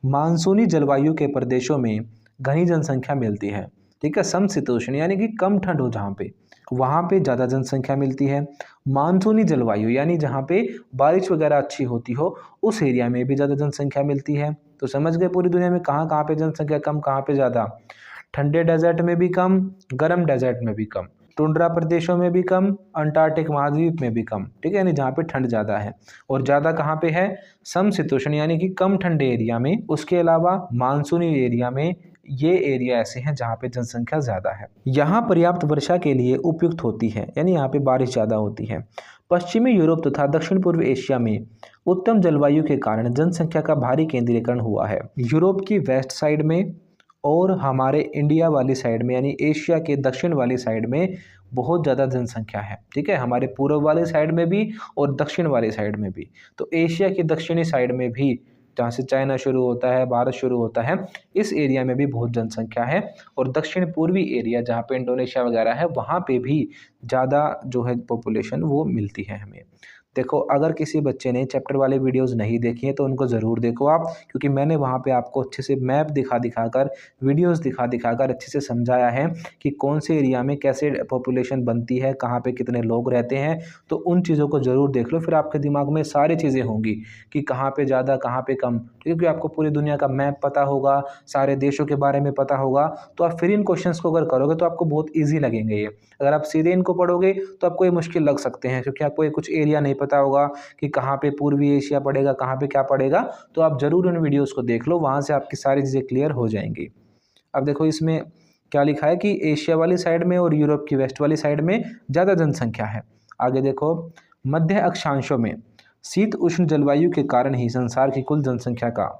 मानसूनी जलवायु के प्रदेशों में घनी जनसंख्या मिलती है। ठीक है, समशीतोष्ण यानी कि कम ठंड हो जहाँ पे, वहाँ पे ज़्यादा जनसंख्या मिलती है। मानसूनी जलवायु यानी जहाँ पे बारिश वगैरह अच्छी होती हो उस एरिया में भी ज़्यादा जनसंख्या मिलती है। तो समझ गए पूरी दुनिया में कहाँ कहाँ पे जनसंख्या कम, कहाँ पे ज़्यादा। ठंडे डेजर्ट में भी कम, गर्म डेजर्ट में भी कम। टुंड्रा प्रदेशों में भी कम, अंटार्कटिक महाद्वीप में भी कम, ठीक है, यानी जहाँ पे ठंड ज़्यादा है। और ज़्यादा कहाँ पे है? समशीतोष्ण यानी कि कम ठंडे एरिया में। उसके अलावा मानसूनी एरिया में, ये एरिया ऐसे हैं जहाँ पे जनसंख्या ज़्यादा है। यहाँ पर्याप्त वर्षा के लिए उपयुक्त होती है, यानी यहाँ पे बारिश ज़्यादा होती है। पश्चिमी यूरोप तथा दक्षिण पूर्व एशिया में उत्तम जलवायु के कारण जनसंख्या का भारी केंद्रीकरण हुआ है। यूरोप की वेस्ट साइड में और हमारे इंडिया वाली साइड में, यानी एशिया के दक्षिण वाली साइड में बहुत ज़्यादा जनसंख्या है, ठीक है, हमारे पूर्व वाली साइड में भी और दक्षिण वाली साइड में भी। तो एशिया की दक्षिणी साइड में भी, जहाँ से चाइना शुरू होता है, भारत शुरू होता है, इस एरिया में भी बहुत जनसंख्या है। और दक्षिण पूर्वी एरिया जहाँ पे इंडोनेशिया वगैरह है, वहाँ पे भी ज़्यादा जो है पॉपुलेशन वो मिलती है हमें। देखो, अगर किसी बच्चे ने चैप्टर वाले वीडियोस नहीं देखी हैं तो उनको ज़रूर देखो आप, क्योंकि मैंने वहाँ पे आपको अच्छे से मैप दिखाकर वीडियोस दिखाकर अच्छे से समझाया है कि कौन से एरिया में कैसे पॉपुलेशन बनती है, कहाँ पे कितने लोग रहते हैं। तो उन चीज़ों को ज़रूर देख लो, फिर आपके दिमाग में सारी चीज़ें होंगी कि कहाँ पे ज़्यादा कहाँ पे कम, क्योंकि आपको पूरी दुनिया का मैप पता होगा, सारे देशों के बारे में पता होगा। तो आप फिर इन क्वेश्चंस को अगर करोगे तो आपको बहुत ईजी लगेंगे ये। अगर आप सीधे इनको पढ़ोगे तो आपको ये मुश्किल लग सकते हैं, क्योंकि आपको ये कुछ एरिया नहीं पता होगा कि कहाँ पे पूर्वी एशिया पड़ेगा, कहाँ पे क्या पड़ेगा। तो आप ज़रूर उन वीडियोस को देख लो, वहाँ से आपकी सारी चीज़ें क्लियर हो जाएंगी। अब देखो इसमें क्या लिखा है कि एशिया वाली साइड में और यूरोप की वेस्ट वाली साइड में ज़्यादा जनसंख्या है। आगे देखो, मध्य अक्षांशों में शीत उष्ण जलवायु के कारण ही संसार की कुल जनसंख्या का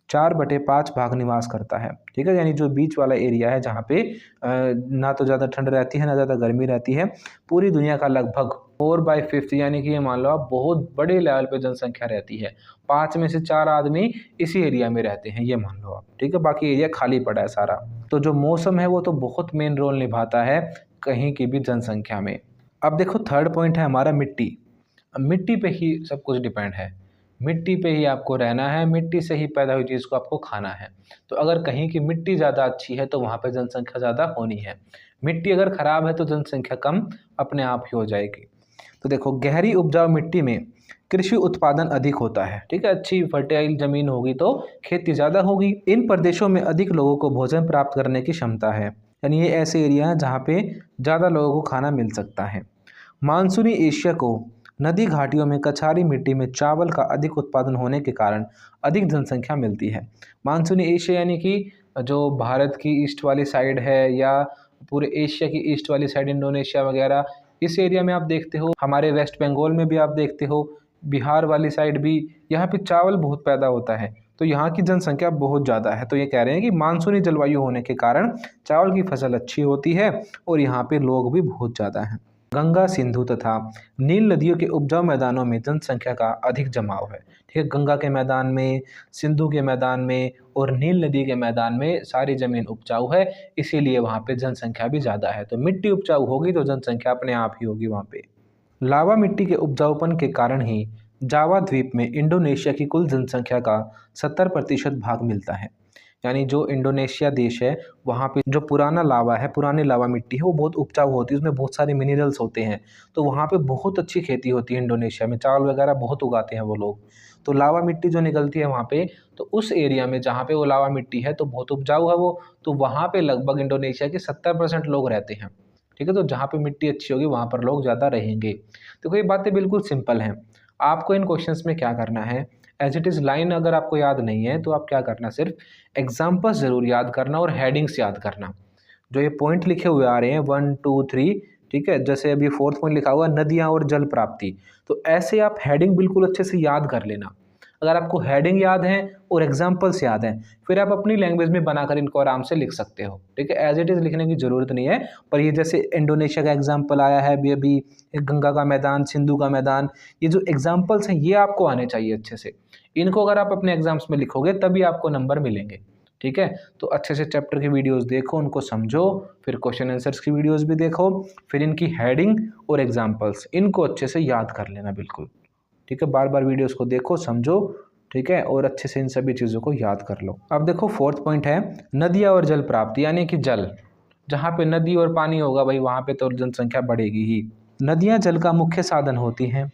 4/5 भाग निवास करता है, ठीक है, यानी जो बीच वाला एरिया है जहाँ पे ना तो ज़्यादा ठंड रहती है ना ज़्यादा गर्मी रहती है, पूरी दुनिया का लगभग 4/5 यानी कि ये मान लो आप बहुत बड़े लेवल पे जनसंख्या रहती है। 5 में से 4 आदमी इसी एरिया में रहते हैं, ये मान लो आप, ठीक है, बाकी एरिया खाली पड़ा है सारा। तो जो मौसम है वो तो बहुत मेन रोल निभाता है कहीं की भी जनसंख्या में। अब देखो थर्ड पॉइंट है हमारा मिट्टी। मिट्टी पे ही सब कुछ डिपेंड है, मिट्टी पे ही आपको रहना है, मिट्टी से ही पैदा हुई चीज़ को आपको खाना है। तो अगर कहीं की मिट्टी ज़्यादा अच्छी है तो वहाँ पे जनसंख्या ज़्यादा होनी है। मिट्टी अगर ख़राब है तो जनसंख्या कम अपने आप ही हो जाएगी। तो देखो, गहरी उपजाऊ मिट्टी में कृषि उत्पादन अधिक होता है, ठीक है, अच्छी फर्टाइल ज़मीन होगी तो खेती ज़्यादा होगी। इन प्रदेशों में अधिक लोगों को भोजन प्राप्त करने की क्षमता है, यानी ये ऐसे एरिया हैं जहाँ पे ज़्यादा लोगों को खाना मिल सकता है। मानसूनी एशिया को नदी घाटियों में कछारी मिट्टी में चावल का अधिक उत्पादन होने के कारण अधिक जनसंख्या मिलती है। मानसूनी एशिया यानी कि जो भारत की ईस्ट वाली साइड है या पूरे एशिया की ईस्ट वाली साइड, इंडोनेशिया वगैरह, इस एरिया में आप देखते हो, हमारे वेस्ट बंगाल में भी आप देखते हो, बिहार वाली साइड भी, यहाँ पे चावल बहुत पैदा होता है। तो यहाँ की जनसंख्या बहुत ज़्यादा है। तो ये कह रहे हैं कि मानसूनी जलवायु होने के कारण चावल की फसल अच्छी होती है और यहाँ पे लोग भी बहुत ज़्यादा हैं। गंगा, सिंधु तथा नील नदियों के उपजाऊ मैदानों में जनसंख्या का अधिक जमाव है, ठीक है, गंगा के मैदान में, सिंधु के मैदान में और नील नदी के मैदान में सारी ज़मीन उपजाऊ है, इसीलिए वहाँ पे जनसंख्या भी ज़्यादा है। तो मिट्टी उपजाऊ होगी तो जनसंख्या अपने आप ही होगी वहाँ पे। लावा मिट्टी के उपजाऊपन के कारण ही जावा द्वीप में इंडोनेशिया की कुल जनसंख्या का 70% भाग मिलता है। यानी जो इंडोनेशिया देश है वहाँ पे जो पुराना लावा है, पुरानी लावा मिट्टी है, वो बहुत उपजाऊ होती है, उसमें बहुत सारे मिनरल्स होते हैं। तो वहाँ पे बहुत अच्छी खेती होती है इंडोनेशिया में, चावल वगैरह बहुत उगाते हैं वो लोग। तो लावा मिट्टी जो निकलती है वहाँ पे, तो उस एरिया में जहाँ पे वो लावा मिट्टी है तो बहुत उपजाऊ है वो, तो वहाँ पे लगभग इंडोनेशिया के 70% लोग रहते हैं, ठीक है। तो जहाँ पे मिट्टी अच्छी होगी वहाँ पर लोग ज़्यादा रहेंगे। देखो ये बातें बिल्कुल सिंपल हैं। आपको इन क्वेश्चंस में क्या करना है, एज इट इज़ लाइन अगर आपको याद नहीं है तो आप क्या करना, सिर्फ एग्जाम्पल्स ज़रूर याद करना और हेडिंग्स याद करना। जो ये पॉइंट लिखे हुए आ रहे हैं 1 2 3, ठीक है, जैसे अभी 4th पॉइंट लिखा हुआ नदियाँ और जल प्राप्ति, तो ऐसे आप हेडिंग बिल्कुल अच्छे से याद कर लेना। अगर आपको हेडिंग याद है और एग्जाम्पल्स याद हैं, फिर आप अपनी लैंग्वेज में बनाकर इनको आराम से लिख सकते हो, ठीक है। एज इट इज़ लिखने की ज़रूरत नहीं है, पर ये जैसे इंडोनेशिया का एग्जाम्पल आया है अभी गंगा का मैदान, सिंधु का मैदान, ये जो एग्जाम्पल्स हैं ये आपको आने चाहिए अच्छे से। इनको अगर आप अपने एग्जाम्स में लिखोगे तभी आपको नंबर मिलेंगे, ठीक है। तो अच्छे से चैप्टर की वीडियोस देखो, उनको समझो, फिर क्वेश्चन आंसर्स की वीडियोस भी देखो, फिर इनकी हेडिंग और एग्जाम्पल्स इनको अच्छे से याद कर लेना बिल्कुल, ठीक है। बार बार वीडियोस को देखो, समझो, ठीक है, और अच्छे से इन सभी चीज़ों को याद कर लो। अब देखो 4th पॉइंट है नदियाँ और जल प्राप्ति, यानी कि जल, जहाँ पे नदी और पानी होगा भाई वहाँ पे तो जनसंख्या बढ़ेगी ही। नदियाँ जल का मुख्य साधन होती हैं,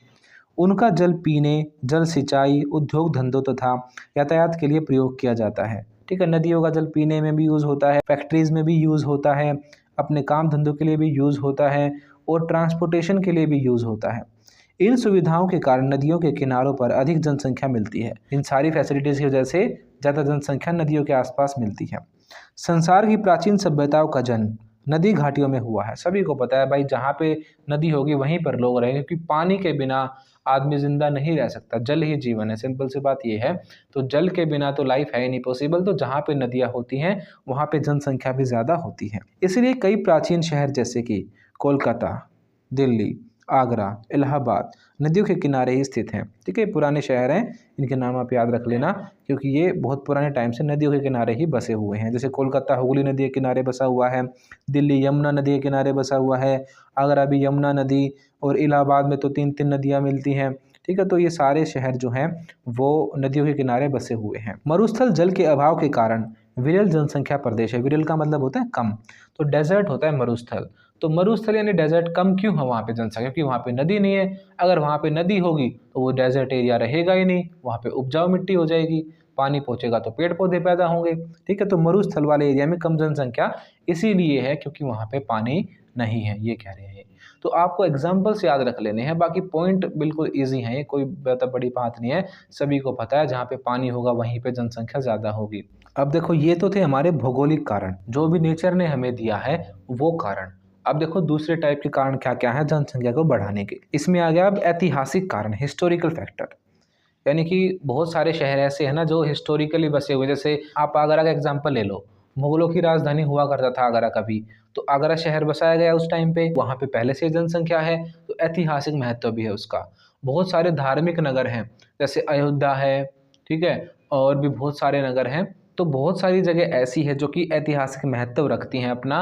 उनका जल पीने, जल सिंचाई, उद्योग धंधों तथा यातायात के लिए प्रयोग किया जाता है, ठीक है। नदियों का जल पीने में भी यूज़ होता है, फैक्ट्रीज़ में भी यूज़ होता है, अपने काम धंधों के लिए भी यूज़ होता है और ट्रांसपोर्टेशन के लिए भी यूज़ होता है। इन सुविधाओं के कारण नदियों के किनारों पर अधिक जनसंख्या मिलती है। इन सारी फैसिलिटीज़ की वजह से ज़्यादा जनसंख्या नदियों के आसपास मिलती है। संसार की प्राचीन सभ्यताओं का जन्म नदी घाटियों में हुआ है। सभी को पता है भाई, जहाँ पे नदी होगी वहीं पर लोग रहेंगे, क्योंकि पानी के बिना आदमी जिंदा नहीं रह सकता। जल ही जीवन है, सिंपल सी बात ये है। तो जल के बिना तो लाइफ है ही नहीं पॉसिबल। तो जहाँ पे नदियाँ होती हैं वहाँ पे जनसंख्या भी ज़्यादा होती है। इसलिए कई प्राचीन शहर जैसे कि कोलकाता, दिल्ली, आगरा, इलाहाबाद नदियों के किनारे ही स्थित हैं। ठीक है, पुराने शहर हैं, इनके नाम आप याद रख लेना, क्योंकि ये बहुत पुराने टाइम से नदियों के किनारे ही बसे हुए हैं। जैसे कोलकाता हुगली नदी के किनारे बसा हुआ है, दिल्ली यमुना नदी के किनारे बसा हुआ है, आगरा भी यमुना नदी, और इलाहाबाद में तो 3 नदियाँ मिलती हैं। ठीक है, तो ये सारे शहर जो हैं वो नदियों के किनारे बसे हुए हैं। मरुस्थल जल के अभाव के कारण विरल जनसंख्या प्रदेश है। विरल का मतलब होता है कम, तो डेजर्ट होता है मरुस्थल। तो मरुस्थल यानी डेजर्ट कम क्यों है वहाँ पे जनसंख्या? क्योंकि वहाँ पे नदी नहीं है। अगर वहाँ पे नदी होगी तो वो डेजर्ट एरिया रहेगा ही नहीं, वहाँ पे उपजाऊ मिट्टी हो जाएगी, पानी पहुँचेगा तो पेड़ पौधे पैदा होंगे। ठीक है, तो मरुस्थल वाले एरिया में कम जनसंख्या इसीलिए है क्योंकि वहाँ पे पानी नहीं है, ये कह रहे हैं। तो आपको एग्जाम्पल्स याद रख लेने हैं, बाकी पॉइंट बिल्कुल ईजी हैं, ये कोई बड़ी बात नहीं है। सभी को पता है जहाँ पे पानी होगा वहीं पे जनसंख्या ज़्यादा होगी। अब देखो, ये तो थे हमारे भौगोलिक कारण, जो भी नेचर ने हमें दिया है वो कारण। अब देखो दूसरे टाइप के कारण क्या क्या है जनसंख्या को बढ़ाने के। इसमें आ गया अब ऐतिहासिक कारण, हिस्टोरिकल फैक्टर। यानी कि बहुत सारे शहर ऐसे हैं ना जो हिस्टोरिकली बसे हुए। जैसे आप आगरा का एग्जांपल ले लो, मुगलों की राजधानी हुआ करता था आगरा कभी, तो आगरा शहर बसाया गया उस टाइम पे, वहाँ पे पहले से जनसंख्या है, तो ऐतिहासिक महत्व भी है उसका। बहुत सारे धार्मिक नगर हैं, जैसे अयोध्या है, ठीक है, और भी बहुत सारे नगर हैं। तो बहुत सारी जगह ऐसी है जो कि ऐतिहासिक महत्व रखती हैं अपना,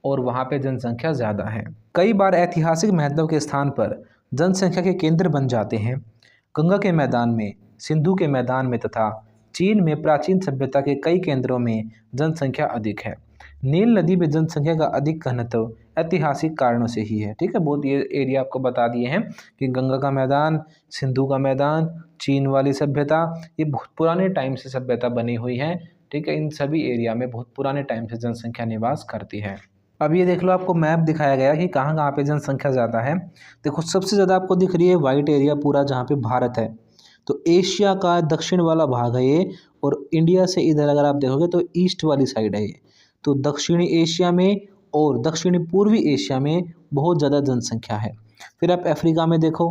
और वहाँ पे जनसंख्या ज़्यादा है। कई बार ऐतिहासिक महत्व के स्थान पर जनसंख्या के केंद्र बन जाते हैं। गंगा के मैदान में, सिंधु के मैदान में तथा चीन में प्राचीन सभ्यता के कई केंद्रों में जनसंख्या अधिक है। नील नदी में जनसंख्या का अधिक घनत्व ऐतिहासिक कारणों से ही है। ठीक है, बहुत ये एरिया आपको बता दिए हैं कि गंगा का मैदान, सिंधु का मैदान, चीन वाली सभ्यता, ये बहुत पुराने टाइम से सभ्यता बनी हुई है। ठीक है, इन सभी एरिया में बहुत पुराने टाइम से जनसंख्या निवास करती है। अब ये देख लो, आपको मैप दिखाया गया कि कहाँ कहाँ पे जनसंख्या ज़्यादा है। देखो सबसे ज़्यादा आपको दिख रही है वाइट एरिया पूरा, जहाँ पे भारत है। तो एशिया का दक्षिण वाला भाग है ये, और इंडिया से इधर अगर आप देखोगे तो ईस्ट वाली साइड है ये। तो दक्षिणी एशिया में और दक्षिणी पूर्वी एशिया में बहुत ज़्यादा जनसंख्या है। फिर आप अफ्रीका में देखो,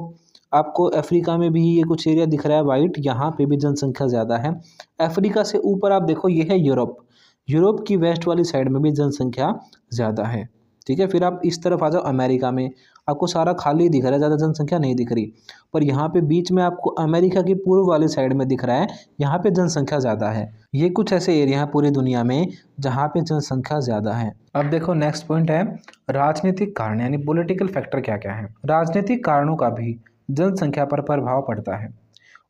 आपको अफ्रीका में भी ये कुछ एरिया दिख रहा है वाइट, यहाँ पे भी जनसंख्या ज़्यादा है। अफ्रीका से ऊपर आप देखो, ये है यूरोप। यूरोप की वेस्ट वाली साइड में भी जनसंख्या ज़्यादा है। ठीक है, फिर आप इस तरफ आ जाओ अमेरिका में, आपको सारा खाली दिख रहा है, ज़्यादा जनसंख्या नहीं दिख रही। पर यहाँ पे बीच में आपको अमेरिका की पूर्व वाली साइड में दिख रहा है, यहाँ पे जनसंख्या ज़्यादा है। ये कुछ ऐसे एरिया हैं पूरी दुनिया में जहाँ पे जनसंख्या ज़्यादा है। अब देखो नेक्स्ट पॉइंट है राजनीतिक कारण, यानी पॉलिटिकल फैक्टर क्या क्या है। राजनीतिक कारणों का भी जनसंख्या पर प्रभाव पड़ता है।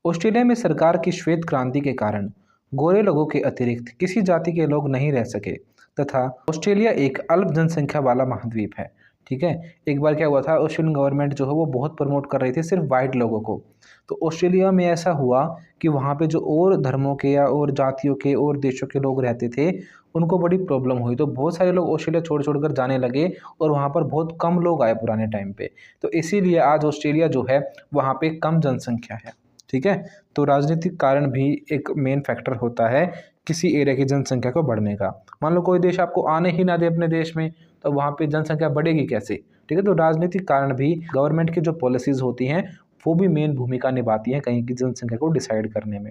ऑस्ट्रेलिया में सरकार की श्वेत क्रांति के कारण गोरे लोगों के अतिरिक्त किसी जाति के लोग नहीं रह सके, तथा ऑस्ट्रेलिया एक अल्प जनसंख्या वाला महाद्वीप है। ठीक है, एक बार क्या हुआ था, ऑस्ट्रेलियन गवर्नमेंट जो है वो बहुत प्रमोट कर रही थी सिर्फ वाइट लोगों को। तो ऑस्ट्रेलिया में ऐसा हुआ कि वहाँ पे जो और धर्मों के या और जातियों के और देशों के लोग रहते थे, उनको बड़ी प्रॉब्लम हुई। तो बहुत सारे लोग ऑस्ट्रेलिया छोड़ छोड़ कर जाने लगे, और वहाँ पर बहुत कम लोग आए पुराने टाइम पे। तो इसीलिए आज ऑस्ट्रेलिया जो है वहाँ पे कम जनसंख्या है। ठीक है, तो राजनीतिक कारण भी एक मेन फैक्टर होता है किसी एरिया की जनसंख्या को बढ़ने का। मान लो कोई देश आपको आने ही ना दे अपने देश में, तो वहाँ पे जनसंख्या बढ़ेगी कैसे? ठीक है, तो राजनीतिक कारण भी, गवर्नमेंट की जो पॉलिसीज़ होती हैं वो भी मेन भूमिका निभाती हैं कहीं की जनसंख्या को डिसाइड करने में।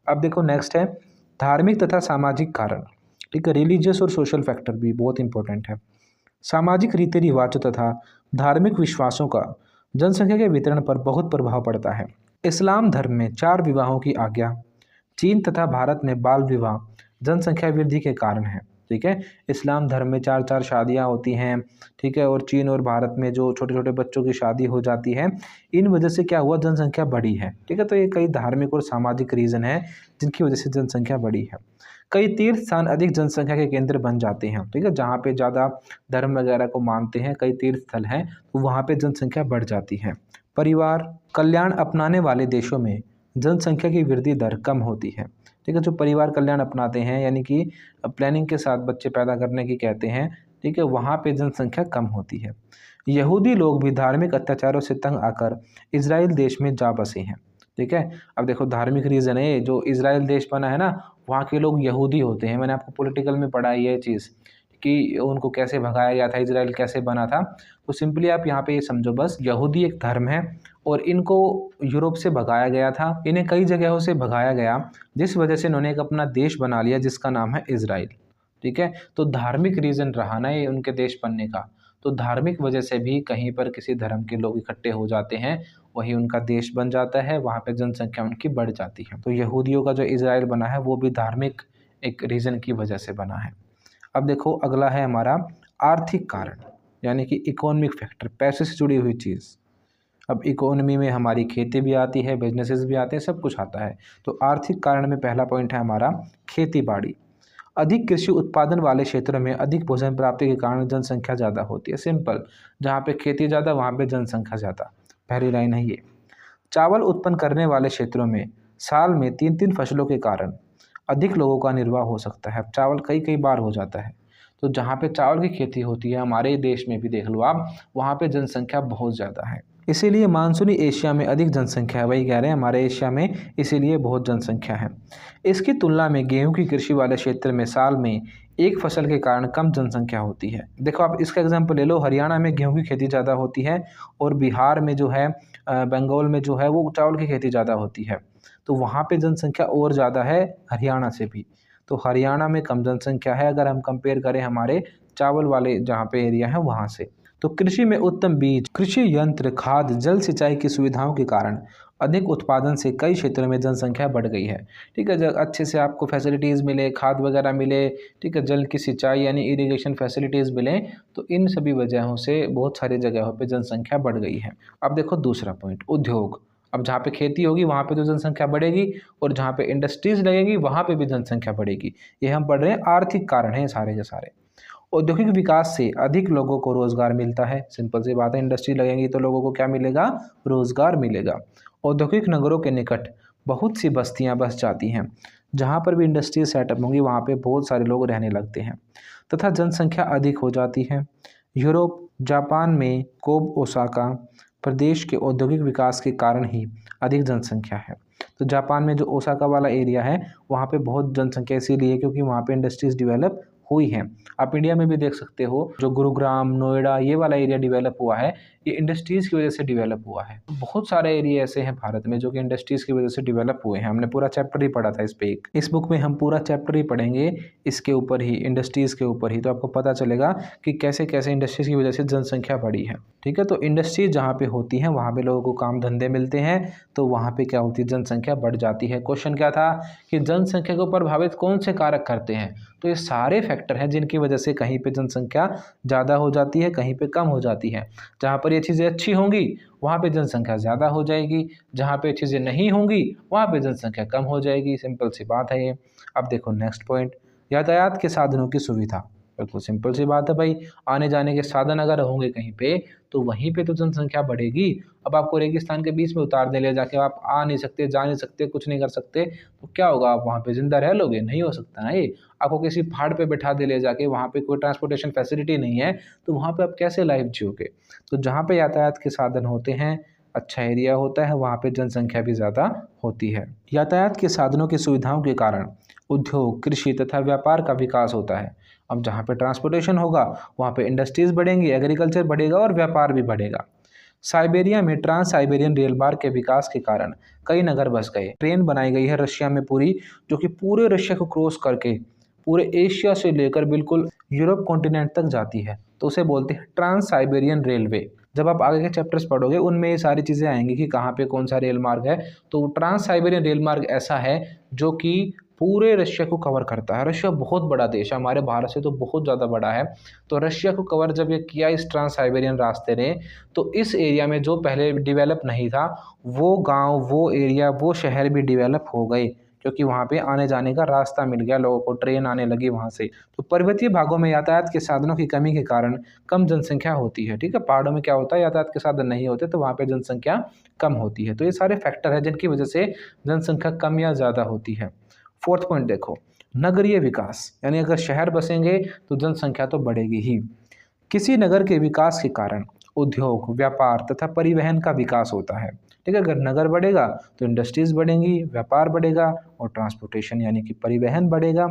अब देखो नेक्स्ट है धार्मिक तथा सामाजिक कारण। ठीक है, रिलीजियस और सोशल फैक्टर भी बहुत इंपॉर्टेंट है। सामाजिक रीति रिवाजों तथा धार्मिक विश्वासों का जनसंख्या के वितरण पर बहुत प्रभाव पड़ता है। इस्लाम धर्म में 4 विवाहों की आज्ञा, चीन तथा भारत में बाल विवाह जनसंख्या वृद्धि के कारण है। ठीक है, इस्लाम धर्म में 4 शादियां होती हैं। ठीक है, और चीन और भारत में जो छोटे छोटे बच्चों की शादी हो जाती है, इन वजह से क्या हुआ, जनसंख्या बढ़ी है। ठीक है, तो ये कई धार्मिक और सामाजिक रीज़न है जिनकी वजह से जनसंख्या बढ़ी है। कई तीर्थ स्थान अधिक जनसंख्या के केंद्र बन जाते हैं। ठीक है, जहाँ पे ज़्यादा धर्म वगैरह को मानते हैं, कई तीर्थ स्थल हैं, तो वहाँ पे जनसंख्या बढ़ जाती है। परिवार कल्याण अपनाने वाले देशों में जनसंख्या की वृद्धि दर कम होती है। ठीक है, जो परिवार कल्याण अपनाते हैं, यानी कि प्लानिंग के साथ बच्चे पैदा करने की कहते हैं, ठीक है, वहाँ पे जनसंख्या कम होती है। यहूदी लोग भी धार्मिक अत्याचारों से तंग आकर इज़राइल देश में जा बसे हैं। ठीक है, अब देखो धार्मिक रीज़न है, जो इज़राइल देश बना है ना, वहाँ के लोग यहूदी होते हैं। मैंने आपको पॉलिटिकल में पढ़ा है ये चीज़ कि उनको कैसे भगाया गया था, इज़राइल कैसे बना था। तो सिंपली आप यहाँ पे ये समझो बस, यहूदी एक धर्म है और इनको यूरोप से भगाया गया था, इन्हें कई जगहों से भगाया गया, जिस वजह से इन्होंने एक अपना देश बना लिया जिसका नाम है इज़राइल। ठीक है, तो धार्मिक रीज़न रहा ना ये उनके देश बनने का। तो धार्मिक वजह से भी कहीं पर किसी धर्म के लोग इकट्ठे हो जाते हैं, वही उनका देश बन जाता है, वहाँ पे जनसंख्या उनकी बढ़ जाती है। तो यहूदियों का जो इज़राइल बना है वो भी धार्मिक एक रीज़न की वजह से बना है। अब देखो अगला है हमारा आर्थिक कारण, यानी कि इकोनॉमिक फैक्टर, पैसे से जुड़ी हुई चीज़। अब इकोनॉमी में हमारी खेती भी आती है, बिजनेसेस भी आते हैं, सब कुछ आता है। तो आर्थिक कारण में पहला पॉइंट है हमारा खेती बाड़ी। अधिक कृषि उत्पादन वाले क्षेत्रों में अधिक भोजन प्राप्ति के कारण जनसंख्या ज़्यादा होती है। सिंपल, जहाँ पे खेती ज़्यादा वहाँ पे जनसंख्या ज़्यादा, पहली लाइन है ये। चावल उत्पन्न करने वाले क्षेत्रों में साल में 3-3 फसलों के कारण अधिक लोगों का निर्वाह हो सकता है। अब चावल कई कई बार हो जाता है, तो जहाँ पे चावल की खेती होती है हमारे देश में भी देख लो आप, वहाँ पे जनसंख्या बहुत ज़्यादा है। इसीलिए मानसूनी एशिया में अधिक जनसंख्या है, वही कह रहे हैं हमारे एशिया में इसीलिए बहुत जनसंख्या है। इसकी तुलना में गेहूं की कृषि वाले क्षेत्र में साल में एक फसल के कारण कम जनसंख्या होती है। देखो आप इसका एग्जांपल ले लो, हरियाणा में गेहूं की खेती ज़्यादा होती है और बिहार में जो है बंगाल में जो है वो चावल की खेती ज़्यादा होती है, तो वहाँ पे जनसंख्या और ज़्यादा है हरियाणा से भी। तो हरियाणा में कम जनसंख्या है अगर हम कंपेयर करें हमारे चावल वाले जहाँ पे एरिया है वहाँ से। तो कृषि में उत्तम बीज, कृषि यंत्र, खाद, जल सिंचाई की सुविधाओं के कारण अधिक उत्पादन से कई क्षेत्रों में जनसंख्या बढ़ गई है। ठीक है, जब अच्छे से आपको फैसिलिटीज़ मिले, खाद वगैरह मिले, ठीक है, जल की सिंचाई यानी इरिगेशन फैसिलिटीज़ मिले, तो इन सभी वजहों से बहुत सारी जगहों पे जनसंख्या बढ़ गई है। अब देखो दूसरा पॉइंट, उद्योग। अब जहाँ पे खेती होगी वहाँ पे तो जनसंख्या बढ़ेगी और जहाँ पे इंडस्ट्रीज़ लगेगी वहाँ पे भी जनसंख्या बढ़ेगी। ये हम पढ़ रहे हैं आर्थिक कारण हैं सारे के सारे। औद्योगिक विकास से अधिक लोगों को रोजगार मिलता है। सिंपल सी बात है, इंडस्ट्री लगेंगी तो लोगों को क्या मिलेगा, रोजगार मिलेगा। औद्योगिक नगरों के निकट बहुत सी बस्तियां बस जाती हैं, जहां पर भी इंडस्ट्री सेटअप होंगी वहां पे बहुत सारे लोग रहने लगते हैं तथा जनसंख्या अधिक हो जाती है। यूरोप, जापान में कोब ओसाका प्रदेश के औद्योगिक विकास के कारण ही अधिक जनसंख्या है। तो जापान में जो ओसाका वाला एरिया है वहाँ पे बहुत जनसंख्या इसीलिए है क्योंकि वहाँ पे इंडस्ट्रीज डेवलप हुई हैं। आप इंडिया में भी देख सकते हो, जो गुरुग्राम, नोएडा ये वाला एरिया डेवलप हुआ है, ये इंडस्ट्रीज़ की वजह से डेवलप हुआ है। बहुत सारे एरिया ऐसे हैं भारत में जो कि इंडस्ट्रीज़ की वजह से डेवलप हुए हैं। हमने पूरा चैप्टर ही पढ़ा था इस पे, इस बुक में हम पूरा चैप्टर ही पढ़ेंगे इसके ऊपर ही, इंडस्ट्रीज़ के ऊपर ही, तो आपको पता चलेगा कि कैसे कैसे इंडस्ट्रीज़ की वजह से जनसंख्या बढ़ी है। ठीक है, तो इंडस्ट्रीज जहाँ पे होती हैं वहाँ पे लोगों को काम धंधे मिलते हैं, तो वहाँ पे क्या होती है, जनसंख्या बढ़ जाती है। क्वेश्चन क्या था कि जनसंख्या को प्रभावित कौन से कारक करते हैं, तो ये सारे फैक्टर हैं जिनकी वजह से कहीं पे जनसंख्या ज़्यादा हो जाती है, कहीं पे कम हो जाती है। जहाँ पर ये चीज़ें अच्छी होंगी वहाँ पे जनसंख्या ज़्यादा हो जाएगी, जहाँ पे चीज़ें नहीं होंगी वहाँ पे जनसंख्या कम हो जाएगी। सिंपल सी बात है ये। अब देखो नेक्स्ट पॉइंट, यातायात के साधनों की सुविधा। बिल्कुल सिंपल सी बात है भाई, आने जाने के साधन अगर होंगे कहीं पे तो वहीं पे तो जनसंख्या बढ़ेगी। अब आपको रेगिस्तान के बीच में उतार दे ले जाके, आप आ नहीं सकते, जा नहीं सकते, कुछ नहीं कर सकते, तो क्या होगा, आप वहाँ पे जिंदा रह लोगे, नहीं हो सकता ना ये। आपको किसी पहाड़ पे बैठा दे ले जाके, वहाँ पे कोई ट्रांसपोर्टेशन फैसिलिटी नहीं है, तो वहाँ पे आप कैसे लाइफ जियोगे। तो जहाँ पे यातायात के साधन होते हैं, अच्छा एरिया होता है, वहाँ पे जनसंख्या भी ज़्यादा होती है। यातायात के साधनों की सुविधाओं के कारण उद्योग, कृषि तथा व्यापार का विकास होता है। अब जहाँ पे ट्रांसपोर्टेशन होगा वहाँ पे इंडस्ट्रीज़ बढ़ेंगी, एग्रीकल्चर बढ़ेगा और व्यापार भी बढ़ेगा। साइबेरिया में ट्रांस साइबेरियन रेल मार्ग के विकास के कारण कई नगर बस गए। ट्रेन बनाई गई है रशिया में पूरी, जो कि पूरे रशिया को क्रॉस करके पूरे एशिया से लेकर बिल्कुल यूरोप कॉन्टिनेंट तक जाती है, तो उसे बोलते हैं ट्रांस साइबेरियन रेलवे। जब आप आगे के चैप्टर्स पढ़ोगे उनमें ये सारी चीज़ें आएंगी कि कहाँ पे कौन सा रेल मार्ग है। तो ट्रांस साइबेरियन रेल मार्ग ऐसा है जो कि पूरे रशिया को कवर करता है। रशिया बहुत बड़ा देश है, हमारे भारत से तो बहुत ज़्यादा बड़ा है। तो रशिया को कवर जब ये किया इस ट्रांस साइबेरियन रास्ते ने, तो इस एरिया में जो पहले डेवलप नहीं था, वो गांव, वो एरिया, वो शहर भी डेवलप हो गए, क्योंकि वहाँ पे आने जाने का रास्ता मिल गया लोगों को, ट्रेन आने लगी वहाँ से। तो पर्वतीय भागों में यातायात के साधनों की कमी के कारण कम जनसंख्या होती है। ठीक है, पहाड़ों में क्या होता है, यातायात के साधन नहीं होते तो वहाँ पे जनसंख्या कम होती है। तो ये सारे फैक्टर हैं जिनकी वजह से जनसंख्या कम या ज़्यादा होती है। फोर्थ पॉइंट देखो, नगरीय विकास, यानी अगर शहर बसेंगे तो जनसंख्या तो बढ़ेगी ही। किसी नगर के विकास के कारण उद्योग, व्यापार तथा परिवहन का विकास होता है। ठीक है, अगर नगर बढ़ेगा तो इंडस्ट्रीज बढ़ेंगी, व्यापार बढ़ेगा और ट्रांसपोर्टेशन यानी कि परिवहन बढ़ेगा।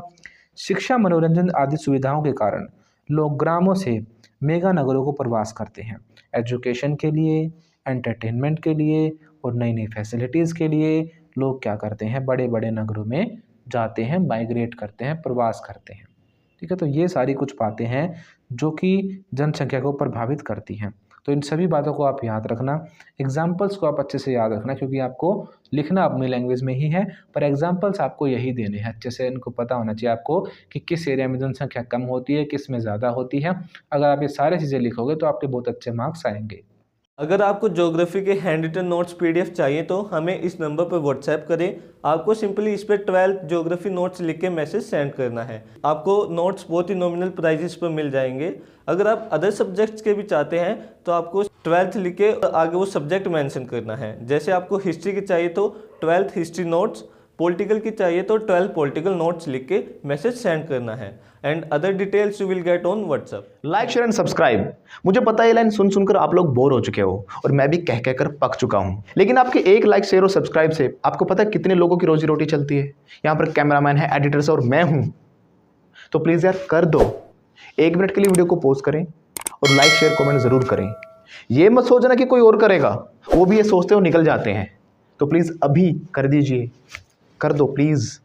शिक्षा, मनोरंजन आदि सुविधाओं के कारण लोग ग्रामों से मेगा नगरों को प्रवास करते हैं। एजुकेशन के लिए, एंटरटेनमेंट के लिए और नई नई फैसिलिटीज़ के लिए लोग क्या करते हैं, बड़े बड़े नगरों में जाते हैं, माइग्रेट करते हैं, प्रवास करते हैं। ठीक है, तो ये सारी कुछ बातें हैं जो कि जनसंख्या को प्रभावित करती हैं। तो इन सभी बातों को आप याद रखना, एग्जाम्पल्स को आप अच्छे से याद रखना, क्योंकि आपको लिखना अपनी लैंग्वेज में ही है, पर एग्जाम्पल्स आपको यही देने हैं। अच्छे से इनको पता होना चाहिए आपको कि किस एरिया में जनसंख्या कम होती है, किस में ज़्यादा होती है। अगर आप ये सारी चीज़ें लिखोगे तो आपके बहुत अच्छे मार्क्स आएंगे। अगर आपको ज्योग्राफी के हैंड रिटन नोट्स पीडीएफ चाहिए तो हमें इस नंबर पर व्हाट्सएप करें। आपको सिंपली इस पर 12th ज्योग्राफी नोट्स लिख के मैसेज सेंड करना है। आपको नोट्स बहुत ही नॉमिनल प्राइजेस पर मिल जाएंगे। अगर आप अदर सब्जेक्ट्स के भी चाहते हैं तो आपको 12th लिख के आगे वो सब्जेक्ट मेंशन करना है। जैसे आपको हिस्ट्री की चाहिए तो 12th हिस्ट्री नोट्स, पॉलिटिकल की चाहिए तो 12 पॉलिटिकल नोट्स लिख के मैसेज सेंड करना है। And other details you will get on WhatsApp. Like, share and subscribe. मुझे पता है ये लाइन सुन सुनकर आप लोग बोर हो चुके हो और मैं भी कह कहकर पक चुका हूं, लेकिन आपके एक लाइक, शेयर और सब्सक्राइब से आपको पता है कितने लोगों की रोजी रोटी चलती है। यहाँ पर कैमरामैन है, एडिटर्स और मैं हूं, तो प्लीज़ यार कर दो। 1 मिनट के लिए वीडियो को पॉज करें और लाइक, शेयर, कमेंट जरूर करें। ये मत सोचना कि कोई और करेगा, वो भी ये सोचते हो निकल जाते हैं। तो प्लीज़ अभी कर दीजिए, कर दो प्लीज़।